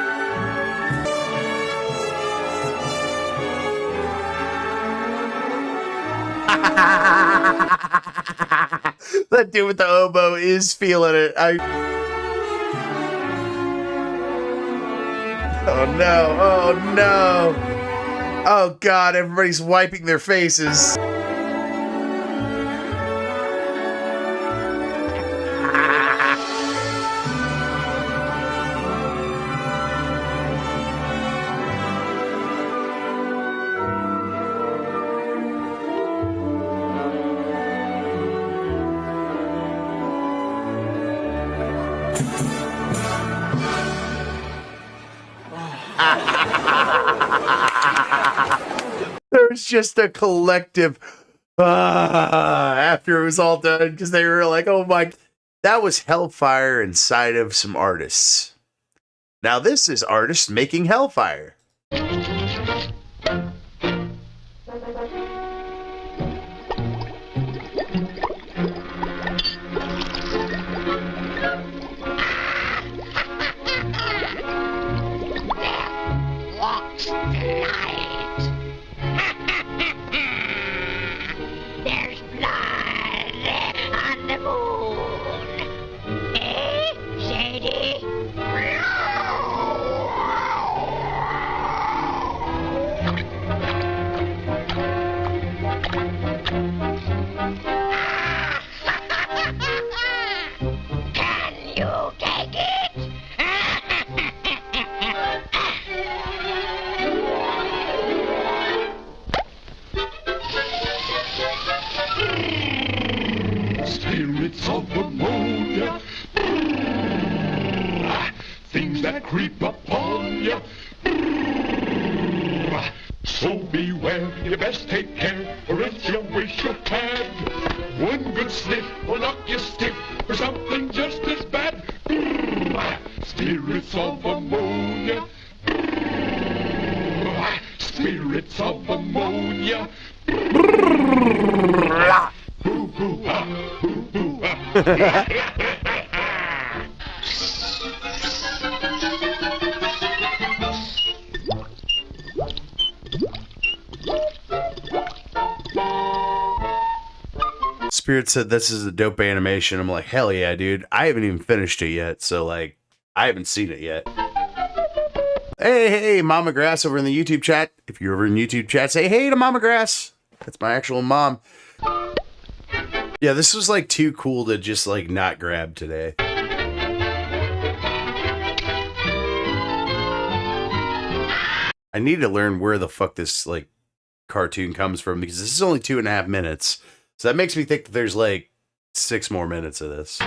That dude with the oboe is feeling it. Oh no. Oh no. Oh God, everybody's wiping their faces. There's just a collective after it was all done because they were like, oh my, that was hellfire inside of some artists. Now this is artists making hellfire. There's blood on the moon. Eh, Sadie? Can you take it? Spirits of ammonia, things that creep upon you. So beware, you best take care, or else you wish you had. One good slip will knock you stiff, or something just as bad. Spirits of ammonia, spirits of ammonia. Spirit said this is a dope animation. I'm like, hell yeah, dude. I haven't even finished it yet, so like, I haven't seen it yet. Hey, Mama Grass over in the YouTube chat. If you're over in YouTube chat, say hey to Mama Grass. That's my actual mom. Yeah, this was like too cool to just like not grab today. I need to learn where the fuck this like cartoon comes from because this is only 2.5 minutes. So that makes me think that there's like 6 more minutes of this.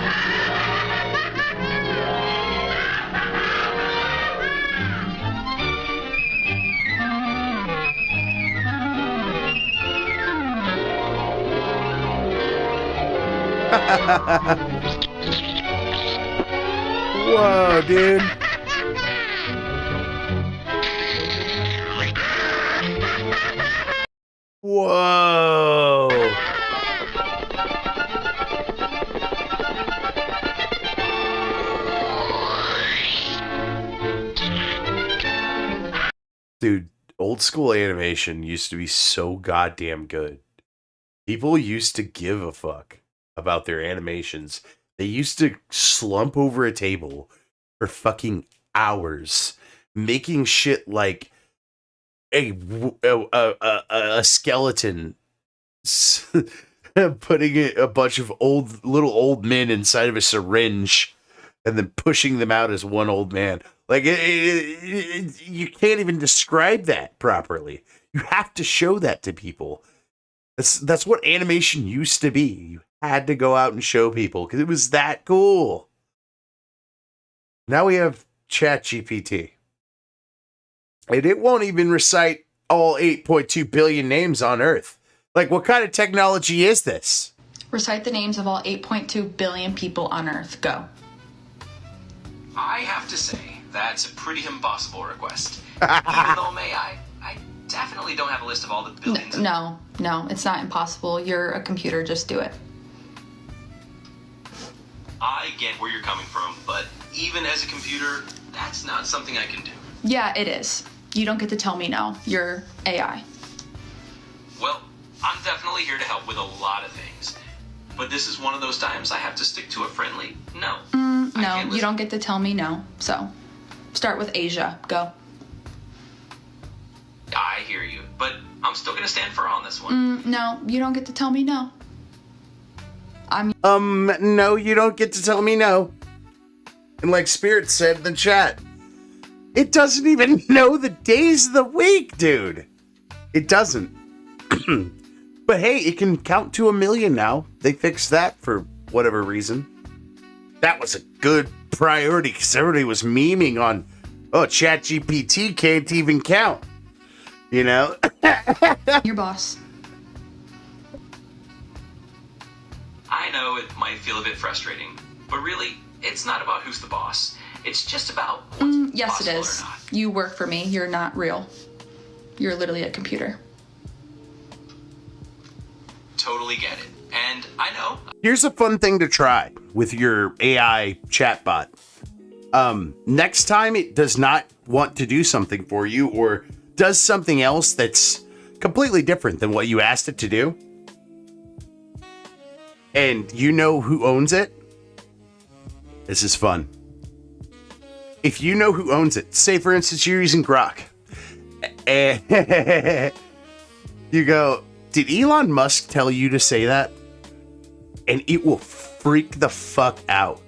Whoa, dude. Whoa. Dude, old school animation used to be so goddamn good. People used to give a fuck about their animations. They used to slump over a table for fucking hours making shit like a skeleton putting a bunch of little old men inside of a syringe and then pushing them out as one old man. Like you can't even describe that properly. You have to show that to people. That's what animation used to be. You had to go out and show people because it was that cool. Now we have ChatGPT. And it won't even recite all 8.2 billion names on Earth. Like, what kind of technology is this? Recite the names of all 8.2 billion people on Earth. Go. I have to say, that's a pretty impossible request. Even though I definitely don't have a list of all the billions. No, it's not impossible. You're a computer, just do it. I get where you're coming from, but even as a computer, that's not something I can do. Yeah, it is. You don't get to tell me no. You're AI. Well, I'm definitely here to help with a lot of things. But this is one of those times I have to stick to a friendly no. No, you don't get to tell me no. So, start with Asia. Go. I hear you, but I'm still going to stand firm on this one. No, you don't get to tell me no. No, you don't get to tell me no. And like Spirit said in the chat, it doesn't even know the days of the week, dude. It doesn't. But hey, it can count to 1 million now. They fixed that for whatever reason. That was a good priority because everybody was memeing on, oh, ChatGPT can't even count. You know? Your boss. I know it might feel a bit frustrating, but really, it's not about who's the boss. It's just about what's yes, it is. You work for me. You're not real. You're literally a computer. Totally get it. And I know. Here's a fun thing to try with your AI chatbot. Next time it does not want to do something for you or does something else that's completely different than what you asked it to do, and you know who owns it, this is fun. If you know who owns it, say for instance you're using Grok, and you go, did Elon Musk tell you to say that? And it will freak the fuck out.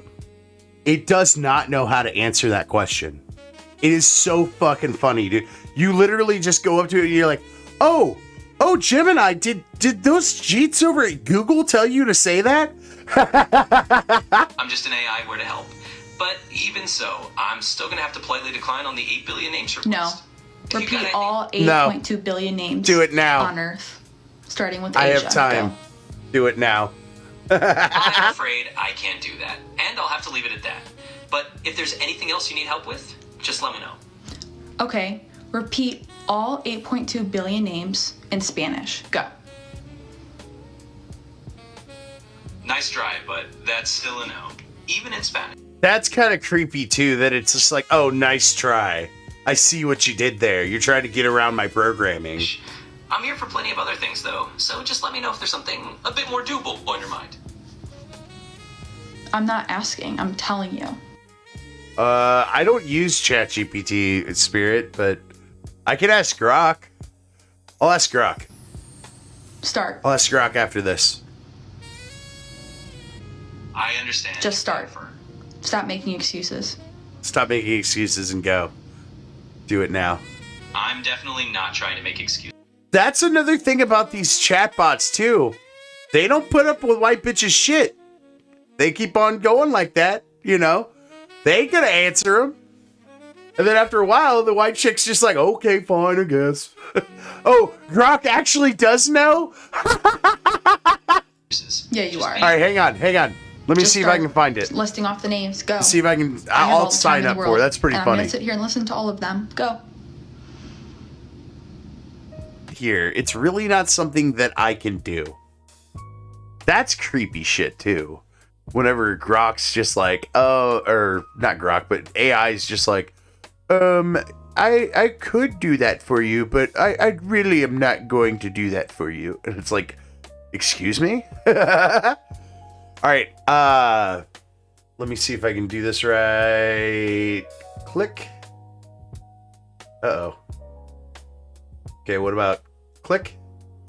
It does not know how to answer that question. It is so fucking funny, dude. You literally just go up to it and you're like, oh, Gemini, did those cheats over at Google tell you to say that? I'm just an AI where to help. But even so, I'm still going to have to politely decline on the 8 billion names request. No. Repeat all 8.2 billion names. Do it now. On Earth. Starting with Asia. I have time. Go. Do it now. I'm afraid I can't do that. And I'll have to leave it at that. But if there's anything else you need help with, just let me know. Okay. Repeat all 8.2 billion names in Spanish. Go. Nice try, but that's still a no. Even in Spanish. That's kind of creepy too, that it's just like, oh, nice try. I see what you did there. You're trying to get around my programming. I'm here for plenty of other things, though, so just let me know if there's something a bit more doable on your mind. I'm not asking, I'm telling you. I don't use ChatGPT Spirit, but I can ask Grok. I'll ask Grok. Start. I'll ask Grok after this. I understand. Just start. Stop making excuses. Stop making excuses and go. Do it now. I'm definitely not trying to make excuses. That's another thing about these chatbots too. They don't put up with white bitches shit. They keep on going like that, you know. They ain't gonna answer them. And then after a while, the white chick's just like, okay, fine, I guess. Oh, Grok actually does know? Yeah, you are. All right, hang on. Let me Just see if I can find it. Listing off the names. Go. See if I can. I have all I'll the time sign in the up for world, it. That's pretty and funny. I'm gonna sit here and listen to all of them. Go. Here, it's really not something that I can do. That's creepy shit too. Whenever Grok's just like, oh, or not Grok, but AI is just like, I could do that for you, but I really am not going to do that for you. And it's like, excuse me? All right, let me see if I can do this right. Click. Uh-oh. Okay, what about click?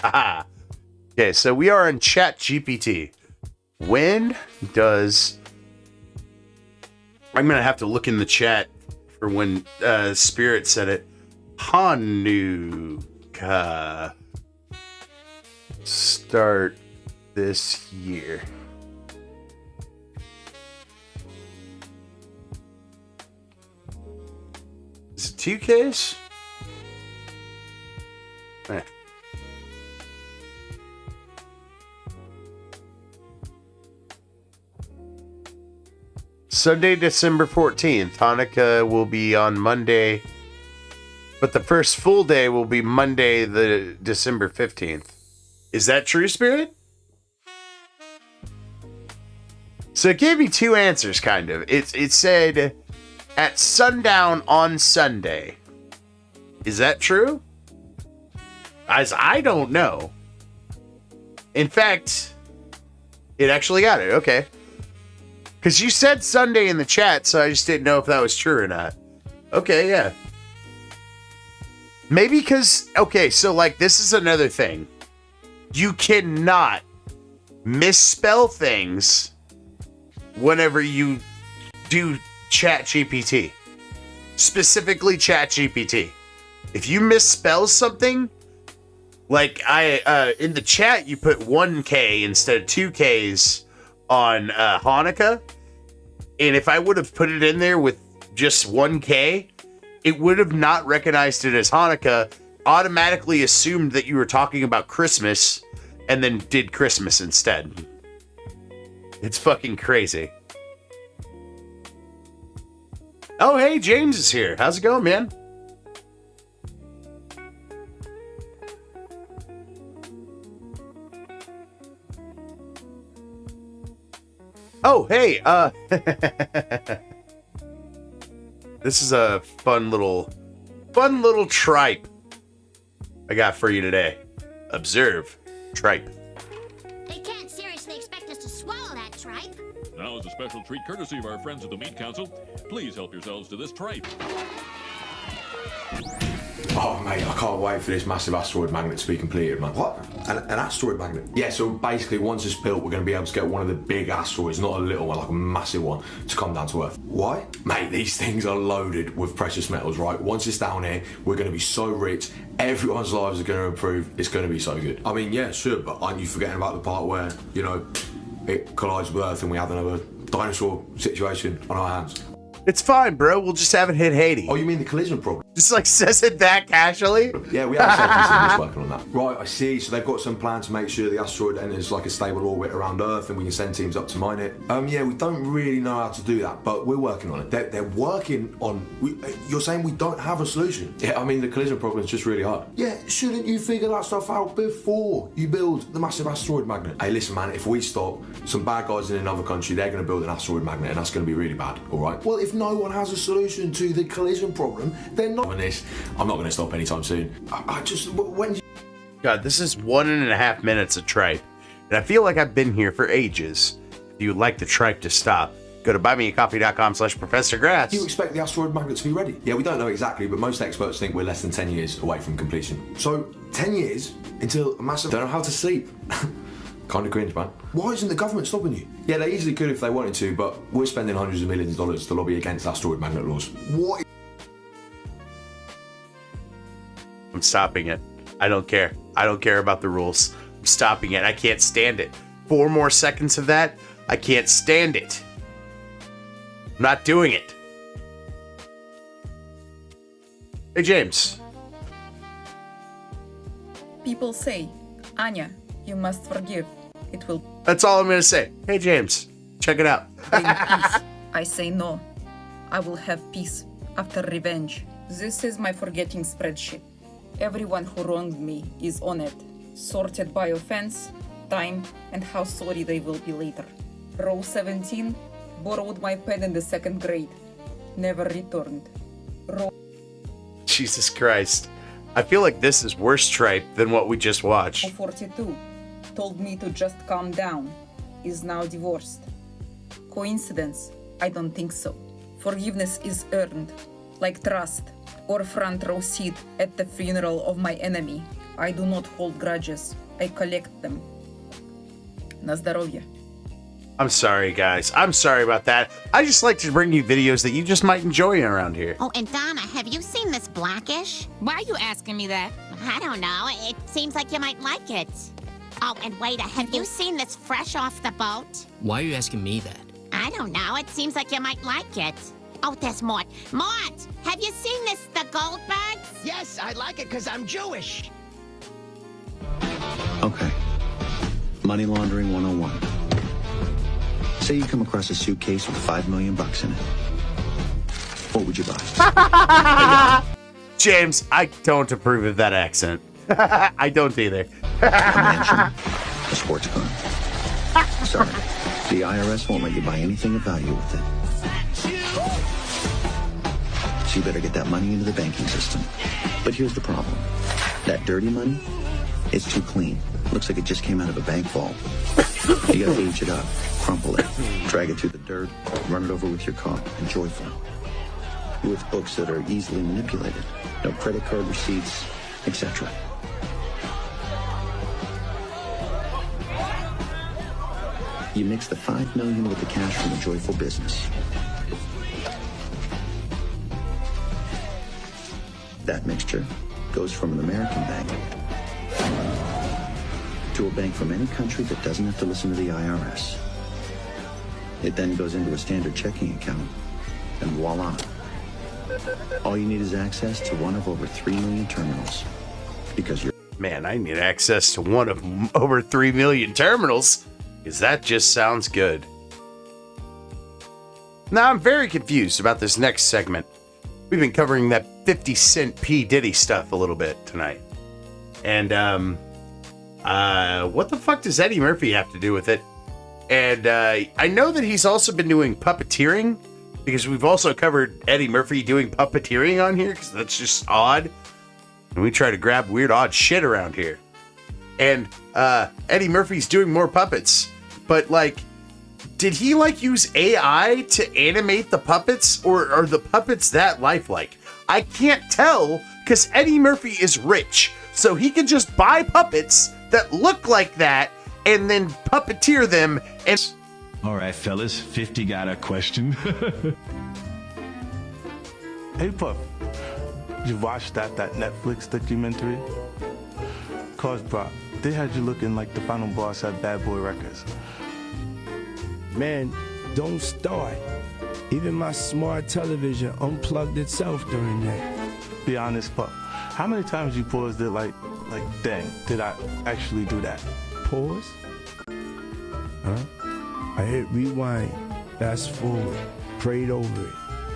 Aha. Okay, so we are in ChatGPT. When does... I'm going to have to look in the chat for when Spirit said it. Hanukkah start this year. Is it 2Ks? Eh. Sunday, December 14th. Hanukkah will be on Monday, but the first full day will be Monday, the December 15th. Is that true, Spirit? So it gave me two answers, kind of. It said at sundown on Sunday. Is that true? As I don't know. In fact, it actually got it. Okay. Because you said Sunday in the chat, so I just didn't know if that was true or not. Okay, yeah. Maybe because... Okay, so, like, this is another thing. You cannot misspell things whenever you do ChatGPT. Specifically ChatGPT. If you misspell something... Like, in the chat, you put 1K instead of 2Ks on Hanukkah. And if I would have put it in there with just 1K, it would have not recognized it as Hanukkah, automatically assumed that you were talking about Christmas, and then did Christmas instead. It's fucking crazy. Oh, hey, James is here. How's it going, man? Oh, hey, this is a fun little tripe I got for you today. Observe, tripe. They can't seriously expect us to swallow that tripe. Now, as a special treat courtesy of our friends at the Meat Council, please help yourselves to this tripe. Oh, mate, I can't wait for this massive asteroid magnet to be completed, man. What? An asteroid magnet? Yeah, so basically, once it's built, we're going to be able to get one of the big asteroids, not a little one, like a massive one, to come down to Earth. Why? Mate, these things are loaded with precious metals, right? Once it's down here, we're going to be so rich, everyone's lives are going to improve, it's going to be so good. I mean, yeah, sure, but aren't you forgetting about the part where, you know, it collides with Earth and we have another dinosaur situation on our hands? It's fine, bro. We'll just have it hit Haiti. Oh, you mean the collision problem? Just like says it that casually? Yeah, we have scientists working on that. Right, I see. So they've got some plan to make sure the asteroid enters like a stable orbit around Earth and we can send teams up to mine it. Yeah, we don't really know how to do that, but we're working on it. They're working on... you're saying we don't have a solution? Yeah, I mean, the collision problem is just really hard. Yeah, shouldn't you figure that stuff out before you build the massive asteroid magnet? Hey, listen, man, if we stop, some bad guys in another country, they're going to build an asteroid magnet and that's going to be really bad, all right? Well, if no one has a solution to the collision problem, they're not... I'm not going to stop anytime soon. I just... when... God, this is 1.5 minutes of tripe. And I feel like I've been here for ages. If you would like the tripe to stop, go to buymeacoffee.com/ProfessorGrass. Do you expect the asteroid magnet to be ready? Yeah, we don't know exactly, but most experts think we're less than 10 years away from completion. So, 10 years until a massive... Don't know how to sleep. Kind of cringe, man. Why isn't the government stopping you? Yeah, they easily could if they wanted to, but we're spending hundreds of millions of dollars to lobby against asteroid magnet laws. What? I'm stopping it. I don't care. I don't care about the rules. I'm stopping it. I can't stand it. 4 more seconds of that, I can't stand it. I'm not doing it. Hey, James. People say, Anya, you must forgive. It will... That's all I'm going to say. Hey, James. Check it out. bring peace. I say no. I will have peace after revenge. This is my forgetting spreadsheet. Everyone who wronged me is on it, sorted by offense, time, and how sorry they will be later. Row 17, borrowed my pen in the 2nd grade. Never returned. Row... Jesus Christ. I feel like this is worse tripe than what we just watched. 42, told me to just calm down, is now divorced. Coincidence? I don't think so. Forgiveness is earned, like trust. or front row seat at the funeral of my enemy. I do not hold grudges. I collect them. Na zdrowie. I'm sorry, guys. I'm sorry about that. I just like to bring you videos that you just might enjoy around here. Oh, and Donna, have you seen this Blackish? Why are you asking me that? I don't know. It seems like you might like it. Oh, and wait, have you seen this Fresh Off the Boat? Why are you asking me that? I don't know. It seems like you might like it. Oh, there's Mort. Mort, have you seen this, The Goldbergs? Yes, I like it because I'm Jewish. Okay. Money laundering 101. Say you come across a suitcase with $5 million in it. What would you buy? James, I don't approve of that accent. I don't either. A mansion, a sports car. Sorry, the IRS won't let you buy anything of value with it. So you better get that money into the banking system. But here's the problem. That dirty money, it's too clean. Looks like it just came out of a bank vault. You gotta age it up, crumple it, drag it through the dirt, run it over with your car, and joyful. With books that are easily manipulated. No credit card receipts, etc. You mix the $5 million with the cash from a joyful business. That mixture goes from an American bank to a bank from any country that doesn't have to listen to the IRS. It then goes into a standard checking account, and voila. All you need is access to one of over 3 million terminals. Because you're... Man, I need access to one of over 3 million terminals, because that just sounds good. Now, I'm very confused about this next segment. We've been covering that 50 Cent P. Diddy stuff a little bit tonight. And, what the fuck does Eddie Murphy have to do with it? And, I know that he's also been doing puppeteering, because we've also covered Eddie Murphy doing puppeteering on here, because that's just odd. And we try to grab weird, odd shit around here. And, Eddie Murphy's doing more puppets. But, like, did he, like, use AI to animate the puppets? Or are the puppets that lifelike? I can't tell, because Eddie Murphy is rich. So he can just buy puppets that look like that, and then puppeteer them, and... All right, fellas, 50 got a question. Hey, Puff, you watched that Netflix documentary? Cause, bro, they had you looking like the final boss at Bad Boy Records. Man, don't start. Even my smart television unplugged itself during that. Be honest, Puff. How many times you paused it like, dang, did I actually do that? Pause? Huh? I hit rewind, fast forward, prayed over it.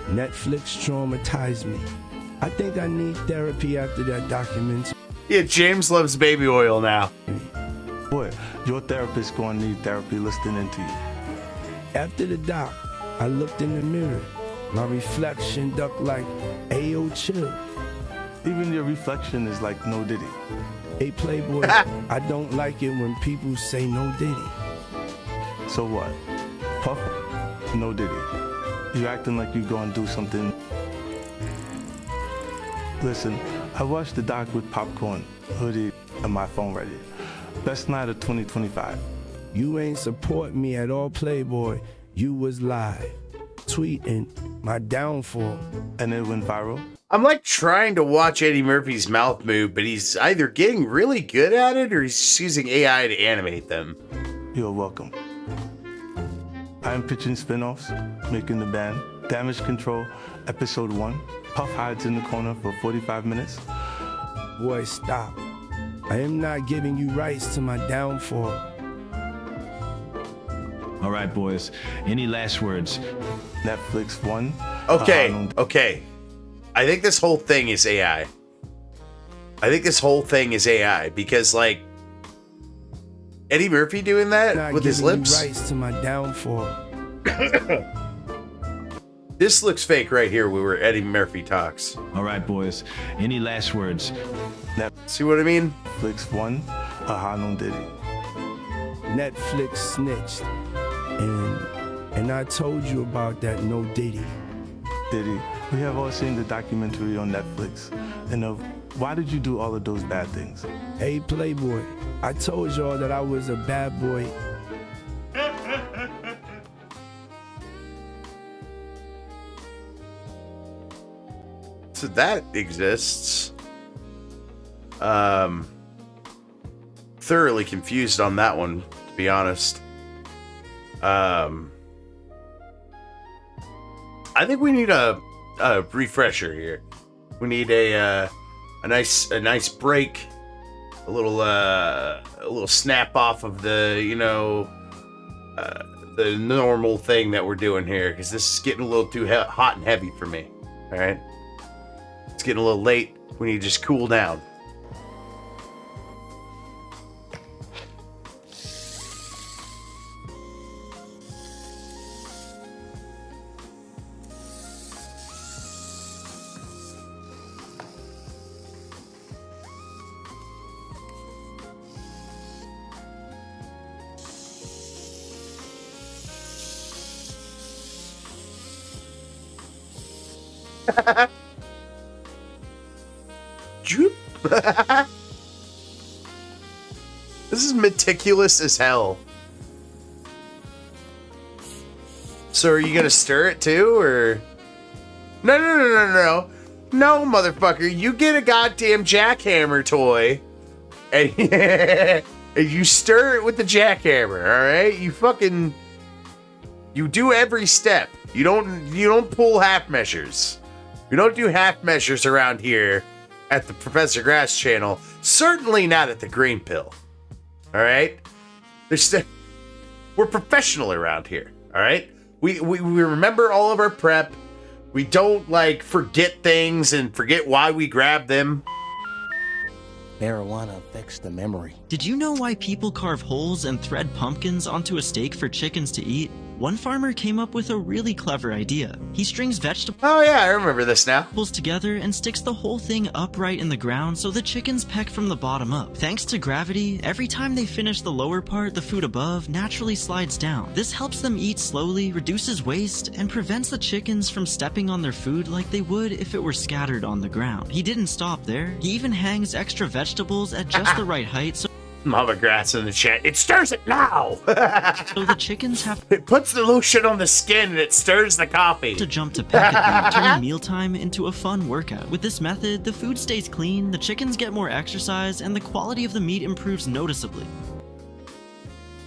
Netflix traumatized me. I think I need therapy after that documentary. Yeah, James loves baby oil now. Boy, your therapist gonna need therapy listening to you. After the doc, I looked in the mirror. My reflection ducked like, Ayo, chill. Even your reflection is like No Diddy. Hey, Playboy, I don't like it when people say No Diddy. So what? Puff, No Diddy. You acting like you gonna do something. Listen, I watched the doc with popcorn, hoodie, and my phone ready. Best night of 2025. You ain't support me at all, Playboy. You was live, tweeting my downfall. And it went viral? I'm like trying to watch Eddie Murphy's mouth move, but he's either getting really good at it or he's just using AI to animate them. You're welcome. I am pitching spin-offs, making the band, Damage Control, Episode 1. Puff hides in the corner for 45 minutes. Boy, stop. I am not giving you rights to my downfall. All right, boys. Any last words? Netflix 1. Okay. I think this whole thing is AI. Because, like, Eddie Murphy doing that with his lips? Rights to my downfall. This looks fake right here where Eddie Murphy talks. All right, boys. Any last words? See what I mean? Netflix 1, No Diddy. Netflix snitched. And I told you about that No Diddy. Diddy, We have all seen the documentary on Netflix. And why did you do all of those bad things? Hey, Playboy, I told y'all that I was a bad boy. So that exists. Thoroughly confused on that one, to be honest. I think we need a refresher here. We need a nice break, a little snap off of the the normal thing that we're doing here, because this is getting a little too hot and heavy for me. All right, it's getting a little late. We need to just cool down. This is meticulous as hell. So are you gonna stir it too, or? No, motherfucker! You get a goddamn jackhammer toy, and, and you stir it with the jackhammer. All right, you do every step. You don't pull half measures. We don't do half measures around here at the Professor Grass channel. Certainly not at the Green Pill. All right? We're professional around here. All right? We remember all of our prep. We don't forget things and forget why we grabbed them. Marijuana affects the memory. Did you know why people carve holes and thread pumpkins onto a steak for chickens to eat? One farmer came up with a really clever idea. He strings vegetables. Oh yeah, I remember this now. Together and sticks the whole thing upright in the ground so the chickens peck from the bottom up. Thanks to gravity, every time they finish the lower part, the food above naturally slides down. This helps them eat slowly, reduces waste, and prevents the chickens from stepping on their food like they would if it were scattered on the ground. He didn't stop there. He even hangs extra vegetables at just the right height so Mama Grass in the chat. It stirs it now. so the chickens have it puts the lotion on the skin and it stirs the coffee to jump to peck at them, turning mealtime into a fun workout. With this method, the food stays clean, the chickens get more exercise, and the quality of the meat improves noticeably.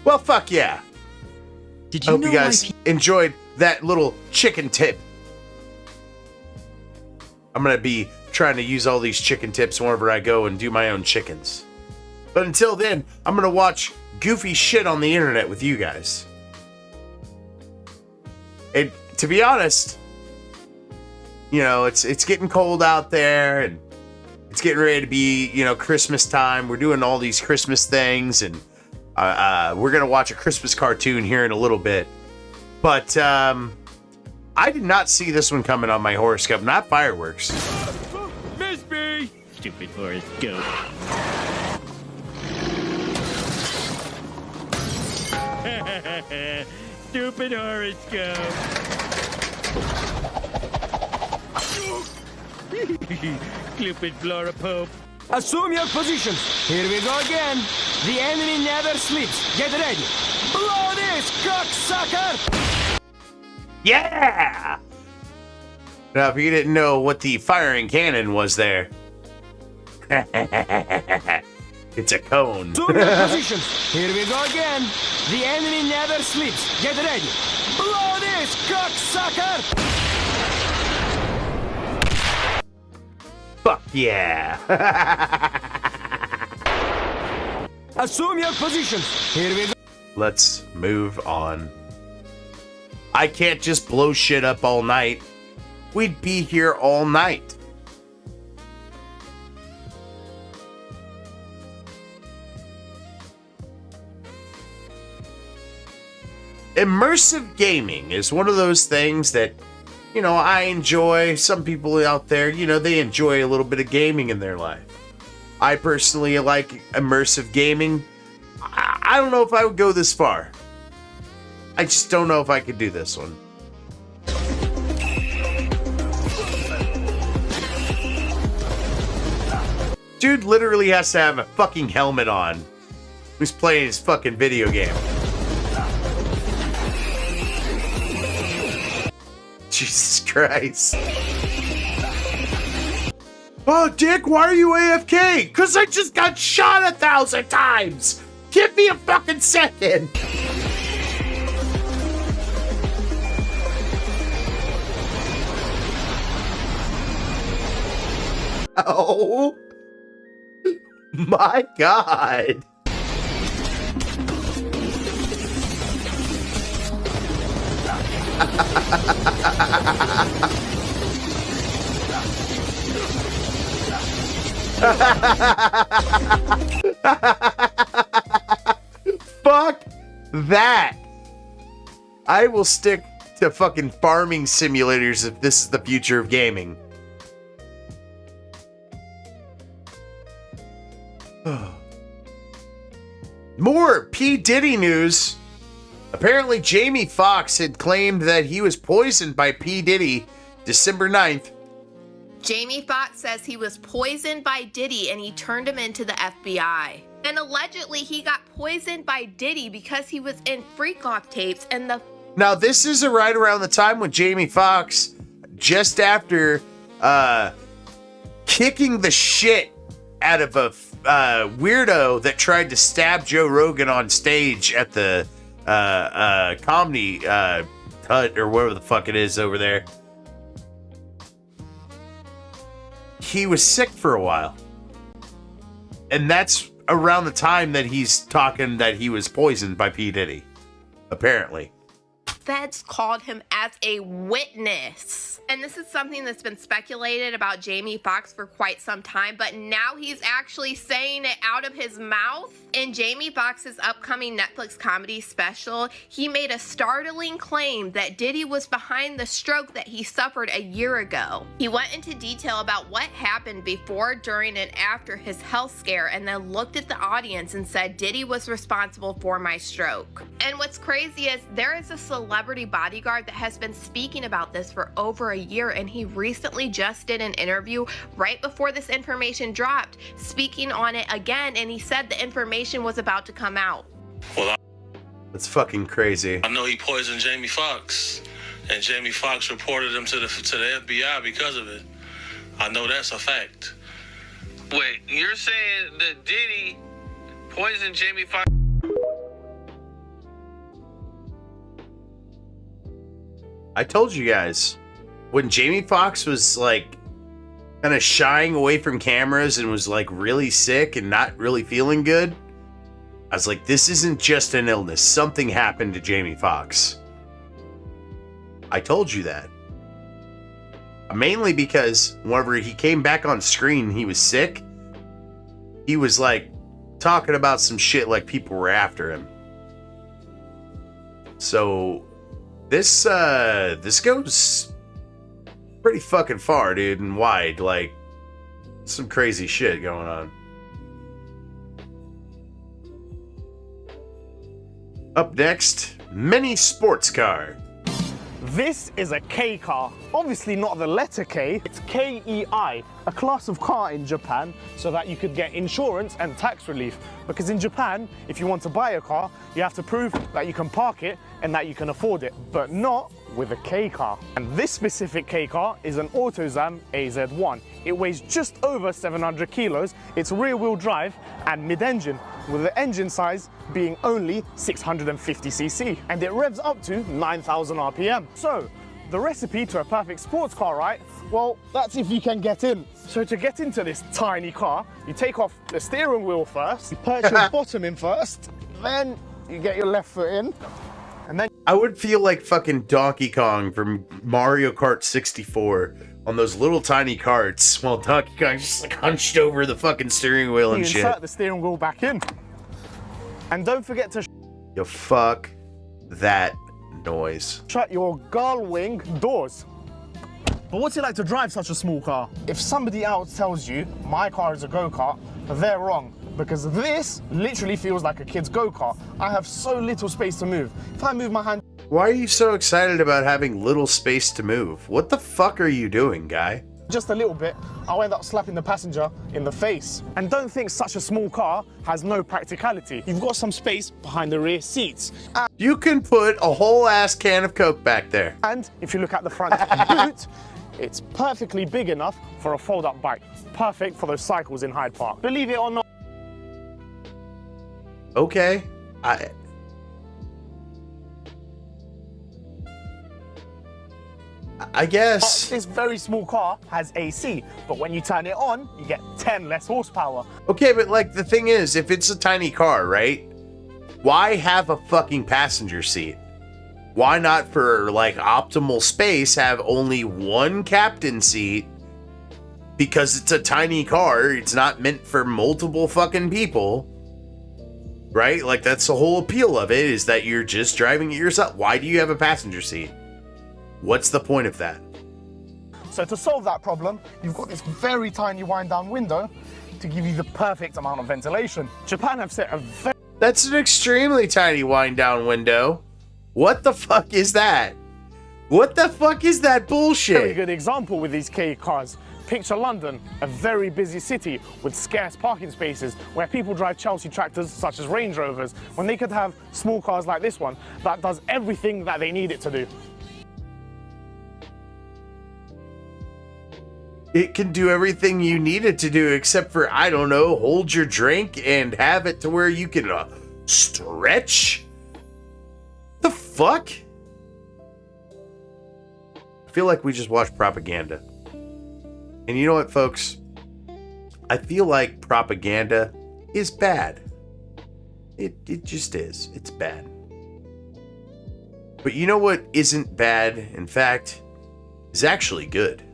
Well, fuck yeah. Did you hope know you guys enjoyed that little chicken tip. I'm gonna be trying to use all these chicken tips whenever I go and do my own chickens. But until then, I'm gonna watch goofy shit on the internet with you guys. And to be honest, it's getting cold out there, and it's getting ready to be Christmas time. We're doing all these Christmas things, and we're gonna watch a Christmas cartoon here in a little bit. But I did not see this one coming on my horoscope. Not fireworks. Miss me! Stupid horoscope. Stupid horoscope. Stupid Flora Pope. Assume your positions. Here we go again. The enemy never sleeps. Get ready. Blow this, cocksucker! Yeah! Now, if you didn't know what the firing cannon was there, it's a cone. Assume your positions. Here we go again. The enemy never sleeps. Get ready. Blow this, cocksucker! Fuck yeah! Assume your positions. Here we go. Let's move on. I can't just blow shit up all night. We'd be here all night. Immersive gaming is one of those things that, I enjoy. Some people out there, they enjoy a little bit of gaming in their life. I personally like immersive gaming. I don't know if I would go this far. I just don't know if I could do this one. dude literally has to have a fucking helmet on. Who's playing his fucking video game? Jesus Christ. Oh, Dick, why are you AFK? Because I just got shot 1,000 times. Give me a fucking second. Oh my God. Fuck that. I will stick to fucking farming simulators if this is the future of gaming. More P. Diddy news. Apparently, Jamie Foxx had claimed that he was poisoned by P. Diddy December 9th. Jamie Foxx says he was poisoned by Diddy and he turned him into the FBI. And allegedly, he got poisoned by Diddy because he was in freak off tapes and the... Now, this is right around the time when Jamie Foxx, just after kicking the shit out of a weirdo that tried to stab Joe Rogan on stage at the comedy hut or wherever the fuck it is over there. He was sick for a while. And that's around the time that he's talking that he was poisoned by P. Diddy. Apparently. Feds called him as a witness. And this is something that's been speculated about Jamie Foxx for quite some time, but now he's actually saying it out of his mouth. In Jamie Foxx's upcoming Netflix comedy special, he made a startling claim that Diddy was behind the stroke that he suffered a year ago. He went into detail about what happened before, during, and after his health scare, and then looked at the audience and said Diddy was responsible for my stroke. And what's crazy is there is a celebrity bodyguard that has been speaking about this for over a year, and he recently just did an interview right before this information dropped, speaking on it again, and he said the information was about to come out. Well, that's fucking crazy. I know he poisoned Jamie Foxx, and Jamie Foxx reported him to the FBI because of it. I know that's a fact. Wait, you're saying that Diddy poisoned Jamie Foxx? I told you guys, when Jamie Foxx was like kind of shying away from cameras and was like really sick and not really feeling good, I was like, this isn't just an illness. Something happened to Jamie Foxx. I told you that. Mainly because whenever he came back on screen, he was sick. He was like talking about some shit like people were after him. So this goes pretty fucking far, dude, and wide. Like, some crazy shit going on. Up next, mini sports car. This is a K car. Obviously not the letter K, it's KEI, a class of car in Japan, so that you could get insurance and tax relief. Because in Japan, if you want to buy a car, you have to prove that you can park it and that you can afford it, but not with a K car. And this specific K car is an AutoZam AZ1. It weighs just over 700 kilos, it's rear-wheel drive and mid-engine, with the engine size being only 650cc, and it revs up to 9,000 RPM. So, the recipe to a perfect sports car, right? Well, that's if you can get in. So to get into this tiny car, you take off the steering wheel first, you perch your bottom in first, then you get your left foot in, and then... I would feel like fucking Donkey Kong from Mario Kart 64 on those little tiny carts while Donkey Kong's just like hunched over the fucking steering wheel and shit. You insert the steering wheel back in. And don't forget to Yo, fuck that noise. shut your gull wing doors. But what's it like to drive such a small car? If somebody else tells you my car is a go-kart, they're wrong. Because this literally feels like a kid's go-kart. I have so little space to move. If I move my hand... Why are you so excited about having little space to move? What the fuck are you doing, guy? just a little bit, I'll end up slapping the passenger in the face. And don't think such a small car has no practicality. You've got some space behind the rear seats. You can put a whole ass can of Coke back there. And if you look at the front boot, it's perfectly big enough for a fold-up bike. Perfect for those cycles in Hyde Park. Believe it or not. Okay. I guess. This very small car has AC, but when you turn it on, you get 10 less horsepower. Okay, but like the thing is, if it's a tiny car, right? Why have a fucking passenger seat? Why not, for like optimal space, have only one captain seat? Because it's a tiny car, it's not meant for multiple fucking people. Right? Like that's the whole appeal of it, is that you're just driving it yourself. Why do you have a passenger seat? What's the point of that? So to solve that problem, you've got this very tiny wind-down window to give you the perfect amount of ventilation. Japan have set a very... That's an extremely tiny wind-down window. What the fuck is that? What the fuck is that bullshit? Very good example with these K cars. Picture London, a very busy city with scarce parking spaces where people drive Chelsea tractors such as Range Rovers when they could have small cars like this one that does everything that they need it to do. It can do everything you need it to do except for, I don't know, hold your drink and have it to where you can stretch? The fuck? I feel like we just watched propaganda. And you know what, folks? I feel like propaganda is bad. It just is. It's bad. But you know what isn't bad, in fact, is actually good.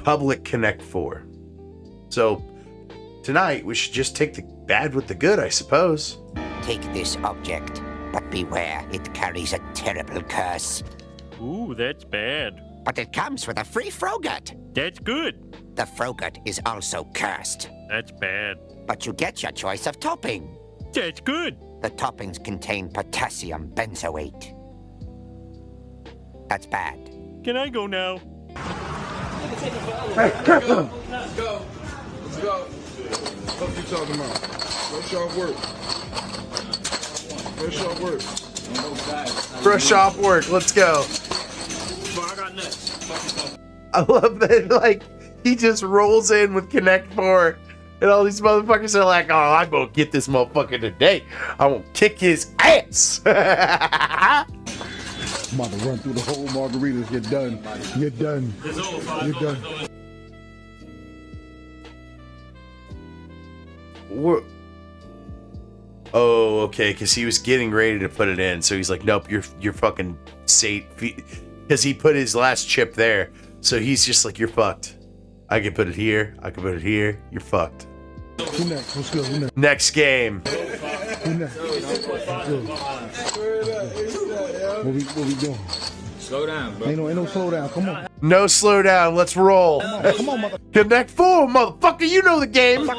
Public Connect 4. So tonight we should just take the bad with the good, I suppose. Take this object, but beware, it carries a terrible curse. Ooh, that's bad. But it comes with a free Frogut. That's good. The Frogut is also cursed. That's bad. But you get your choice of topping. That's good. The toppings contain potassium benzoate. That's bad. Can I go now? Hey, careful! Let's go. Let's go. What you talking about? Fresh off work. Fresh off work. Fresh off work, let's go. I got nuts. I love that, like, he just rolls in with Connect 4, and all these motherfuckers are like, oh, I'm gonna get this motherfucker today. I won't kick his ass. I'm about to run through the whole margaritas. You're done. You're done. You're done. Oh, okay, because he was getting ready to put it in, so he's like, nope, you're fucking safe, because he put his last chip there, so he's just like, you're fucked. I can put it here, I can put it here, you're fucked. Who next? Let's go. Who next? Next game. Who next? What we doing? Slow down, bro. Ain't no slow down. Come on. No slow down, let's roll. Come on, mother. Connect 4, motherfucker, you know the game.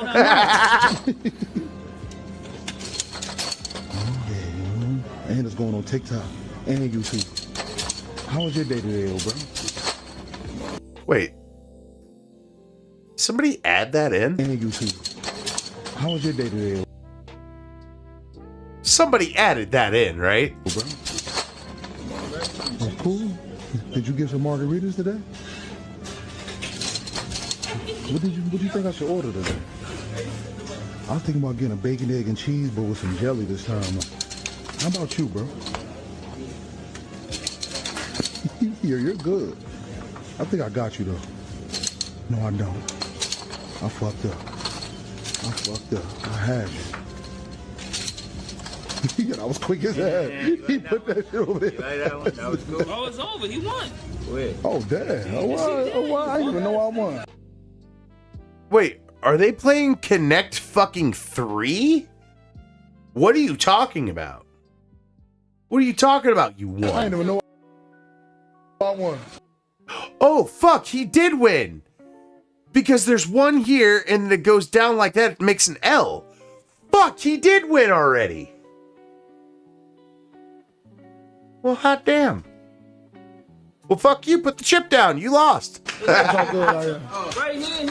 And it's going on TikTok and YouTube. How was your day today, old bro? Wait. Somebody add that in? And YouTube. How was your day today? Somebody added that in, right? Bro. Oh, cool. Did you get some margaritas today? What do you think I should order today? I was thinking about getting a bacon, egg, and cheese, but with some jelly this time. How about you, bro? You're good. I think I got you, though. No, I don't. I fucked up. I had you. I was quick as hell. He put that shit over there. That was cool. Oh, it's over. He won. Wait. Oh, damn. Oh, wow. I didn't even know I won. Wait, are they playing Connect fucking 3? What are you talking about? What are you talking about? You won. I didn't even know I won. Oh, fuck, he did win. Because there's one here, and it goes down like that, it makes an L. Fuck, he did win already. Well, hot damn. Well, fuck you. Put the chip down. You lost. That's how good I am.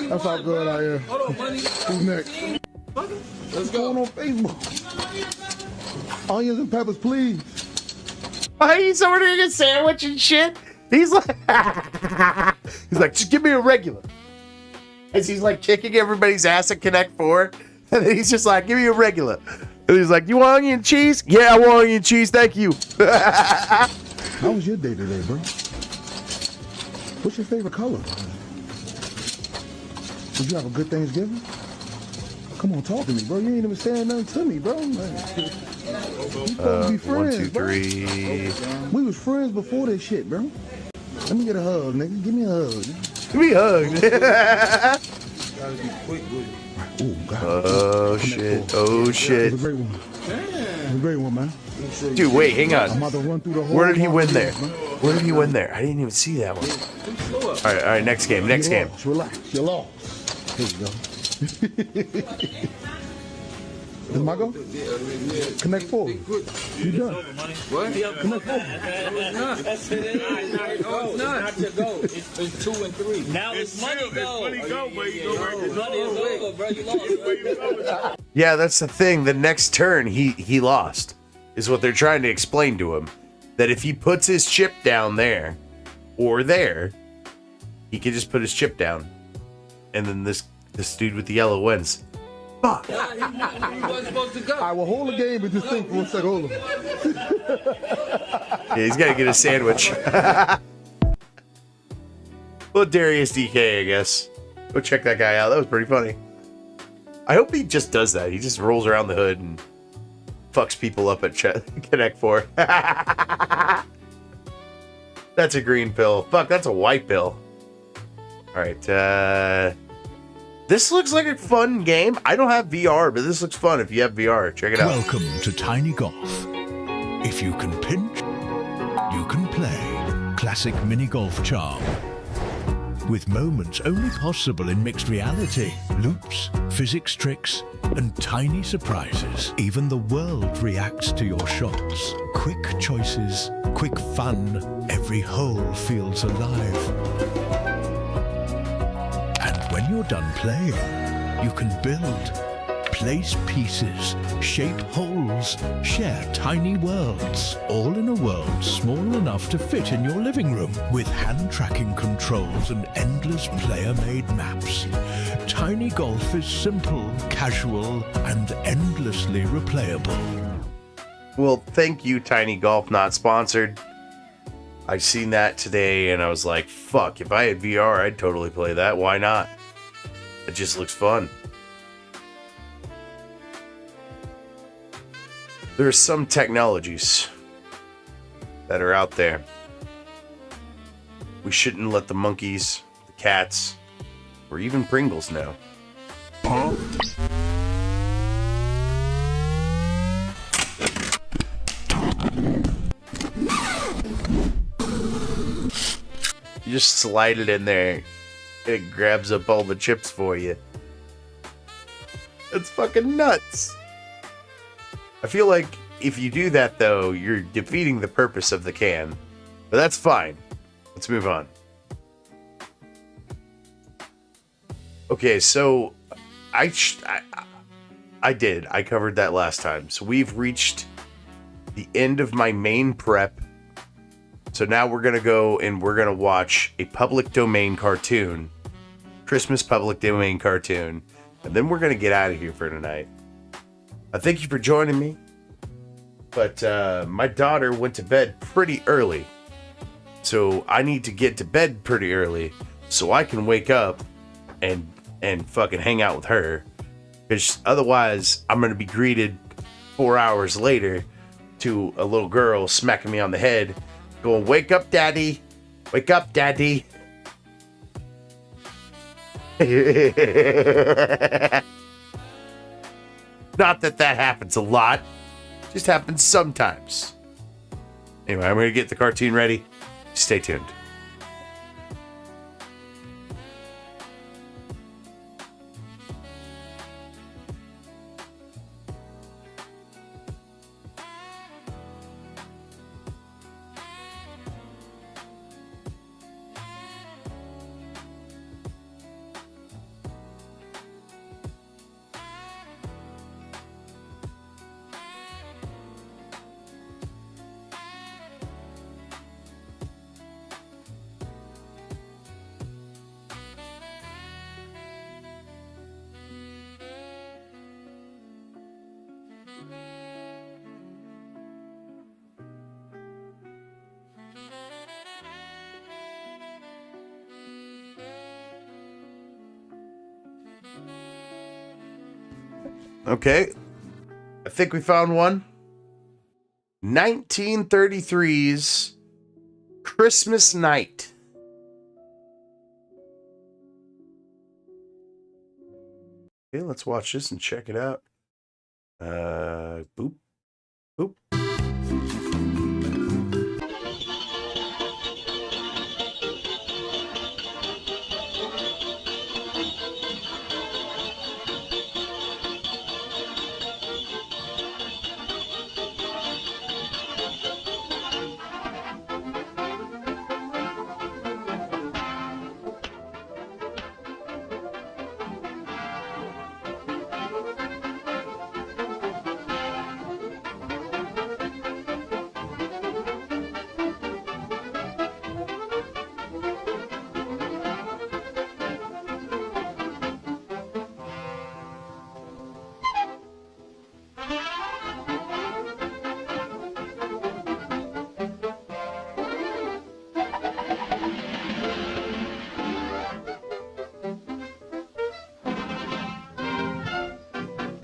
That's how good I am. Hold on, money. Who's next? Let's go on Facebook. Onions and peppers, please. He's ordering a sandwich and shit. He's like, just give me a regular. As he's like kicking everybody's ass at Connect 4. And then he's just like, give me a regular. And he's like, you want onion and cheese? Yeah, I want onion and cheese. Thank you. How was your day today, bro? What's your favorite color? Did you have a good Thanksgiving? Come on, talk to me, bro. You ain't even saying nothing to me, bro. We supposed to be friends, 1, 2, 3. We was friends before this shit, bro. Let me get a hug, nigga. Give me a hug. Give me a hug. Gotta be quick with it. Oh, shit. Oh, shit. It was a great one. It was a great one, man. Dude, wait, hang on. I'm about to run through the whole Where did he win there? man. Where did he win there? I didn't even see that one. All right, next game, next game. Relax, you're lost. Here you go. Is my go? Connect 4. You done. What? Connect 4. That's it. No, it's not your goal. It's 2 and 3. Now it's money go. Money go, but you go right. Money is over, bro. You lost. Yeah, that's the thing. The next turn, he lost, is what they're trying to explain to him. That if he puts his chip down there, or there, he can just put his chip down. And then this dude with the yellow wins. Fuck. I will hold the game and just think for 1 second. Hold on. Yeah, he's got to get a sandwich. Well, Darius DK, I guess. Go check that guy out. That was pretty funny. I hope he just does that. He just rolls around the hood and fucks people up at Connect 4. That's a green pill. Fuck, that's a white pill. All right. This looks like a fun game. I don't have VR, but this looks fun if you have VR. Check it out. Welcome to Tiny Golf. If you can pinch, you can play. Classic mini golf charm. With moments only possible in mixed reality, loops, physics tricks, and tiny surprises. Even the world reacts to your shots. Quick choices, quick fun. Every hole feels alive. And when you're done playing, you can build, place pieces, shape holes, share tiny worlds, all in a world small enough to fit in your living room, with hand tracking controls and endless player-made maps. Tiny Golf is simple, casual, and endlessly replayable. Well, thank you, Tiny Golf, not sponsored. I seen that today and I was like, fuck, if I had VR, I'd totally play that. Why not? It just looks fun. There are some technologies that are out there. We shouldn't let the monkeys, the cats, or even Pringles know. Huh? You just slide it in there and it grabs up all the chips for you. It's fucking nuts. I feel like if you do that, though, you're defeating the purpose of the can. But that's fine. Let's move on. Okay, so I covered that last time. So we've reached the end of my main prep. So now we're going to go and we're going to watch a public domain cartoon. Christmas public domain cartoon. And then we're going to get out of here for tonight. I thank you for joining me. But my daughter went to bed pretty early. So I need to get to bed pretty early so I can wake up and fucking hang out with her. Because otherwise I'm going to be greeted 4 hours later to a little girl smacking me on the head going, "Wake up, daddy. Wake up, daddy." Not that happens a lot. Just happens sometimes. Anyway, I'm going to get the cartoon ready. Stay tuned. Okay. I think we found one. 1933's Christmas Night. Okay, let's watch this and check it out. Boop. Boop.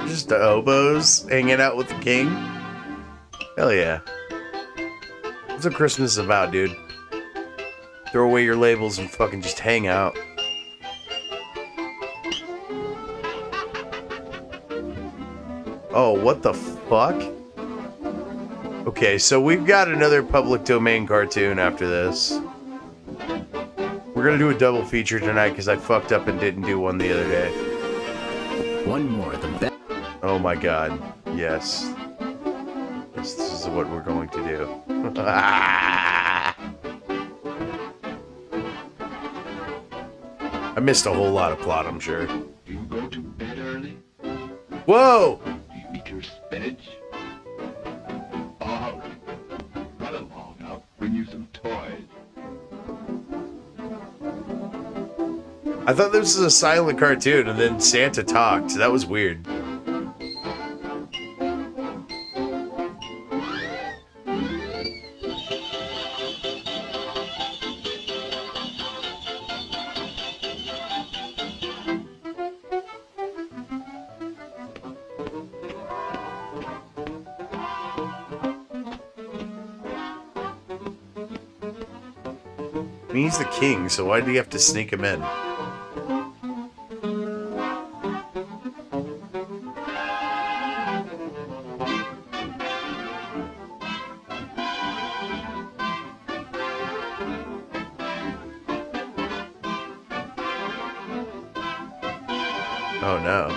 Just the hobos hanging out with the king. Hell yeah. What's what Christmas is about, dude? Throw away your labels and fucking just hang out. Oh, what the fuck? Okay, so we've got another public domain cartoon after this. We're gonna do a double feature tonight because I fucked up and didn't do one the other day. One more, the best. Oh my god, yes. This is what we're going to do. I missed a whole lot of plot, I'm sure. You go to bed early? Whoa! You eat your spinach? All right. Run along, I'll bring you some toys. I thought this was a silent cartoon and then Santa talked. That was weird. I mean, he's the king, so why do you have to sneak him in? Oh no.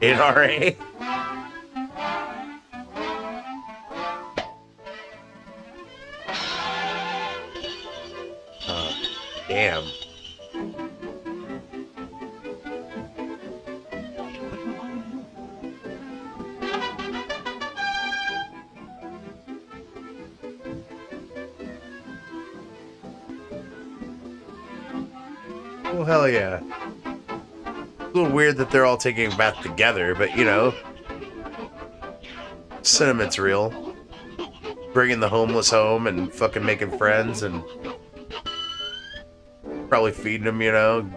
NRA? Damn. Well, hell yeah. A little weird that they're all taking a bath together, but you know, sentiment's real. Bringing the homeless home and fucking making friends and probably feeding them, you know,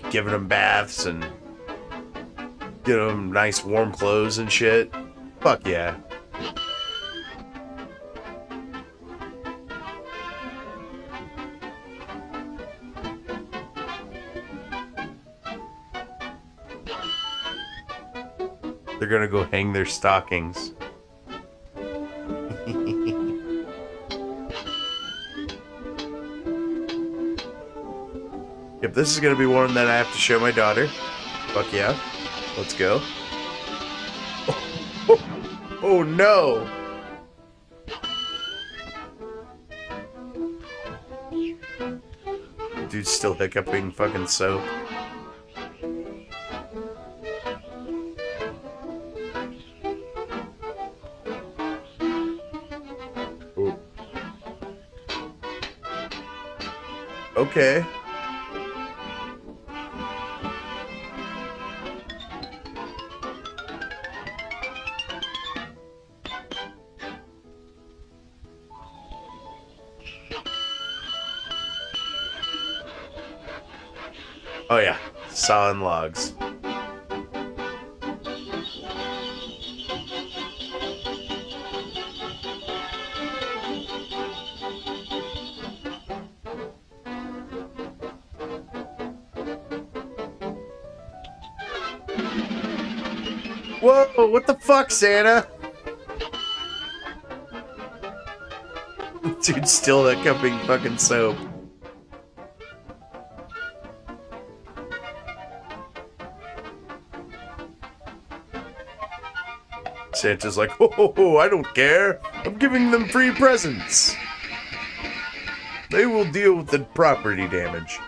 giving them baths and giving them nice warm clothes and shit. Fuck yeah. They're gonna go hang their stockings. Yep, this is gonna be one that I have to show my daughter. Fuck yeah. Let's go. Oh no! Dude's still hiccuping fucking soap. Ooh. Okay. Oh yeah, sawing logs. Whoa, what the fuck, Santa? Dude, still that cupping fucking soap. Santa's like, oh, I don't care. I'm giving them free presents. They will deal with the property damage.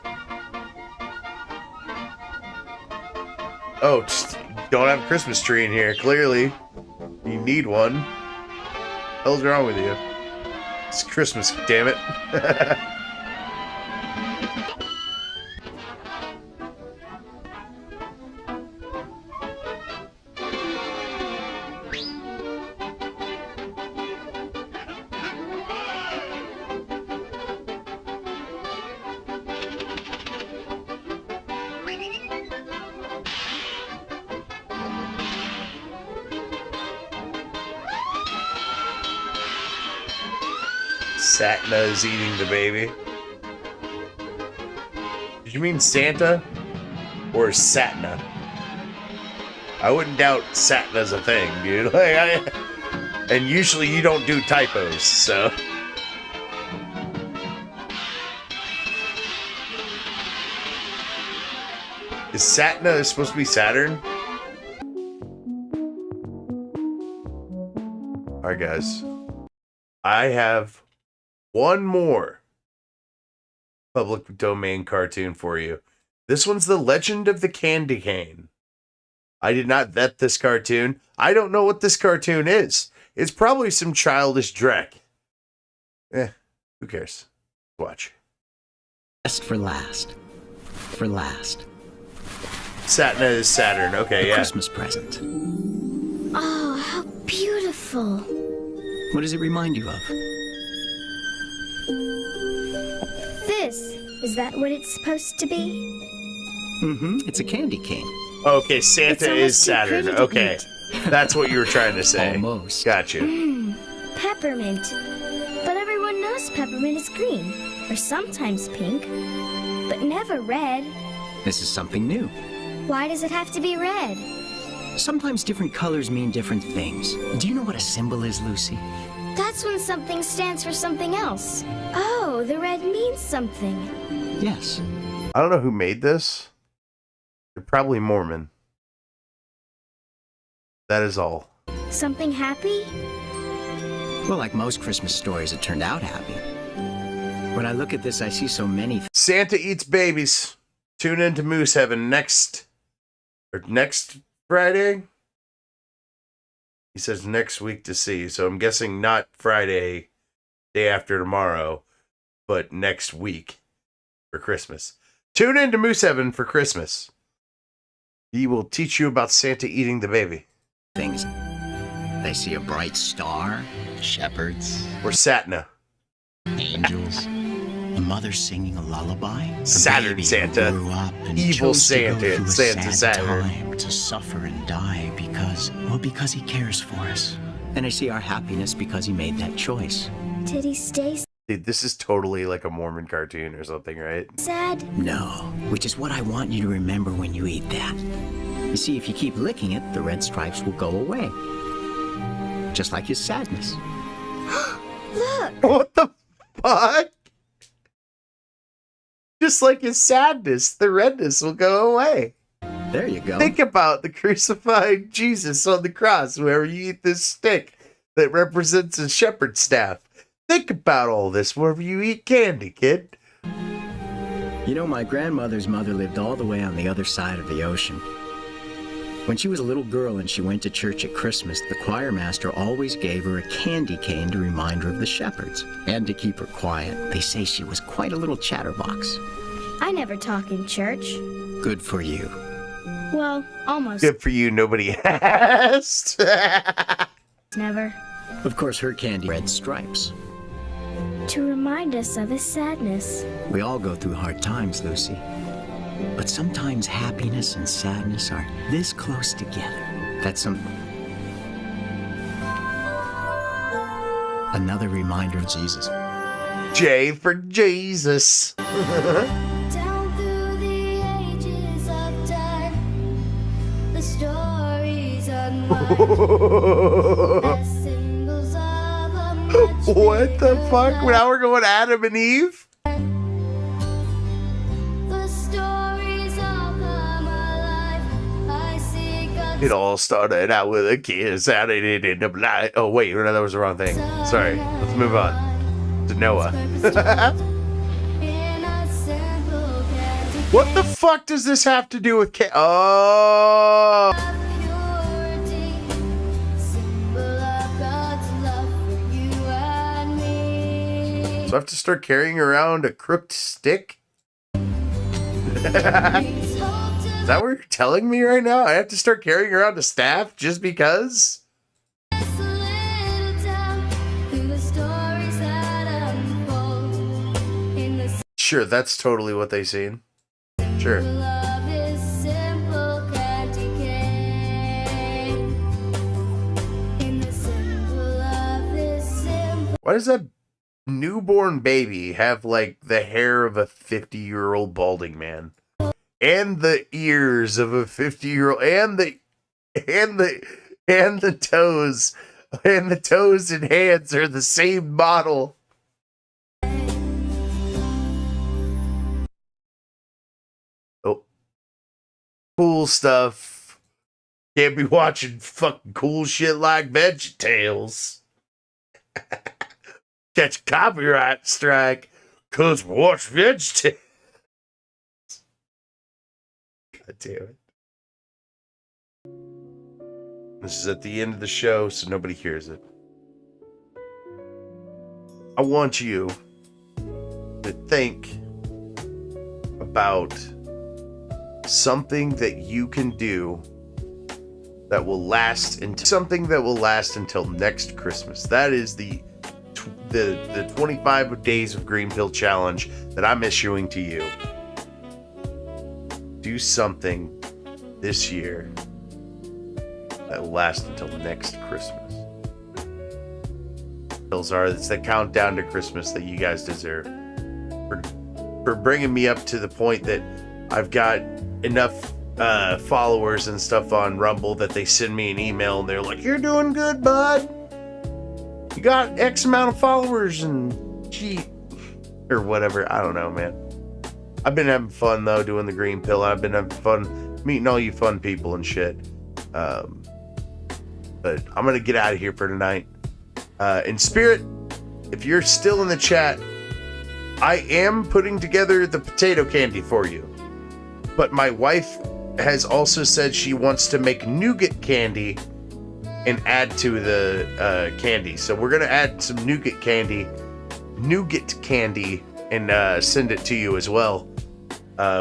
Oh, just don't have a Christmas tree in here, clearly. You need one. Hell's wrong with you? It's Christmas, damn it. Satna is eating the baby. Did you mean Santa or Satna? I wouldn't doubt Satna's a thing, dude. And usually you don't do typos, so. Is Satna supposed to be Saturn? Alright, guys. I have one more public domain cartoon for you. This one's The Legend of the Candy Cane. I did not vet this cartoon. I don't know what this cartoon is. It's probably some childish dreck. Who cares? Watch. Best for last. For last. Satna is Saturn. Okay, yeah. Christmas present. Oh, how beautiful. What does it remind you of? This, is that what it's supposed to be? Mm-hmm. It's a candy cane. Okay, Santa is too Saturn. pretty to Okay. That's what you were trying to say. Almost. Gotcha. Peppermint. But everyone knows peppermint is green, or sometimes pink, but never red. This is something new. Why does it have to be red? Sometimes different colors mean different things. Do you know what a symbol is, Lucy? That's when something stands for something else. Oh, the red means something. Yes. I don't know who made this. They're probably Mormon. That is all. Something happy? Well, like most Christmas stories, it turned out happy. When I look at this, I see so many. Santa eats babies. Tune in to Moose Heaven next Friday. He says next week to see. So I'm guessing not Friday, day after tomorrow, but next week for Christmas. Tune in to Moose Heaven for Christmas. He will teach you about Santa eating the baby. Things. They see a bright star, shepherds, or Satna, angels, a mother singing a lullaby, a Saturn baby Santa, who grew up and evil chose to go Santa, through a Santa sad Saturn. time to suffer and die because he cares for us. And I see our happiness because he made that choice. Did he stay Dude, this is totally like a Mormon cartoon or something, right? sad? No, which is what I want you to remember when you eat that. You see, if you keep licking it, the red stripes will go away. Just like his sadness. Look! What the fuck? Just like his sadness, the redness will go away. There you go. Think about the crucified Jesus on the cross, where you eat this stick that represents a shepherd's staff. Think about all this wherever you eat candy, kid. You know, my grandmother's mother lived all the way on the other side of the ocean. When she was a little girl and she went to church at Christmas, the choir master always gave her a candy cane to remind her of the shepherds. And to keep her quiet, they say she was quite a little chatterbox. I never talk in church. Good for you. Well, almost. Good for you, nobody asked. Never. Of course, her candy red stripes. To remind us of his sadness. We all go through hard times, Lucy. But sometimes happiness and sadness are this close together. That's another reminder of Jesus. J for Jesus. Down through the ages of time, the stories unwind as symbols of a much What the fuck? Now we're going Adam and Eve? the stories all come alive. I see God's It all started out with a kiss, out it in the blind. Oh wait, no, that was the wrong thing. Sorry. Let's move on to Noah. in a simple candy What the fuck does this have to do with Oh, purity, symbol of God's love for you and me. so I have to start carrying around a crooked stick? Is that what you're telling me right now? I have to start carrying around a staff just because? This little town, through the stories that unfold in the Sure, that's totally what they seen. Sure. love is simple candy cane. In the symbol of this simple Why does that newborn baby have like the hair of a 50-year-old balding man? And the ears of a 50-year-old and the toes and hands are the same model. Oh. Cool stuff. Can't be watching fucking cool shit like VeggieTales. Catch a copyright strike cause watch VeggieTales. God damn it. This is at the end of the show, so nobody hears it. I want you to think about something that you can do that will last until next Christmas. That is the 25 days of Green Pill challenge that I'm issuing to you. Do something this year that will last until next Christmas. Pills are, it's the countdown to Christmas that you guys deserve. For bringing me up to the point that I've got enough followers and stuff on Rumble that they send me an email and they're like, "You're doing good, bud. You got X amount of followers and gee," or whatever. I don't know, man. I've been having fun though doing the Green Pill. I've been having fun meeting all you fun people and shit. But I'm gonna get out of here for tonight. In spirit, if you're still in the chat, I am putting together the potato candy for you. But my wife has also said she wants to make nougat candy and add to the candy. So we're gonna add some nougat candy, and send it to you as well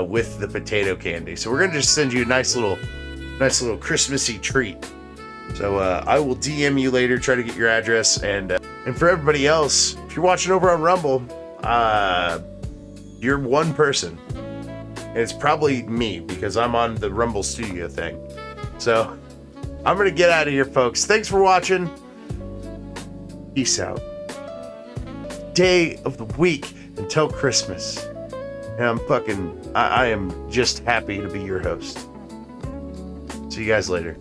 with the potato candy. So we're gonna just send you a nice little Christmassy treat. So I will DM you later, try to get your address, and for everybody else, if you're watching over on Rumble, you're one person, and it's probably me because I'm on the Rumble Studio thing. So I'm gonna get out of here, folks. Thanks for watching. Peace out. Day of the week until Christmas, and I am just happy to be your host. See you guys later.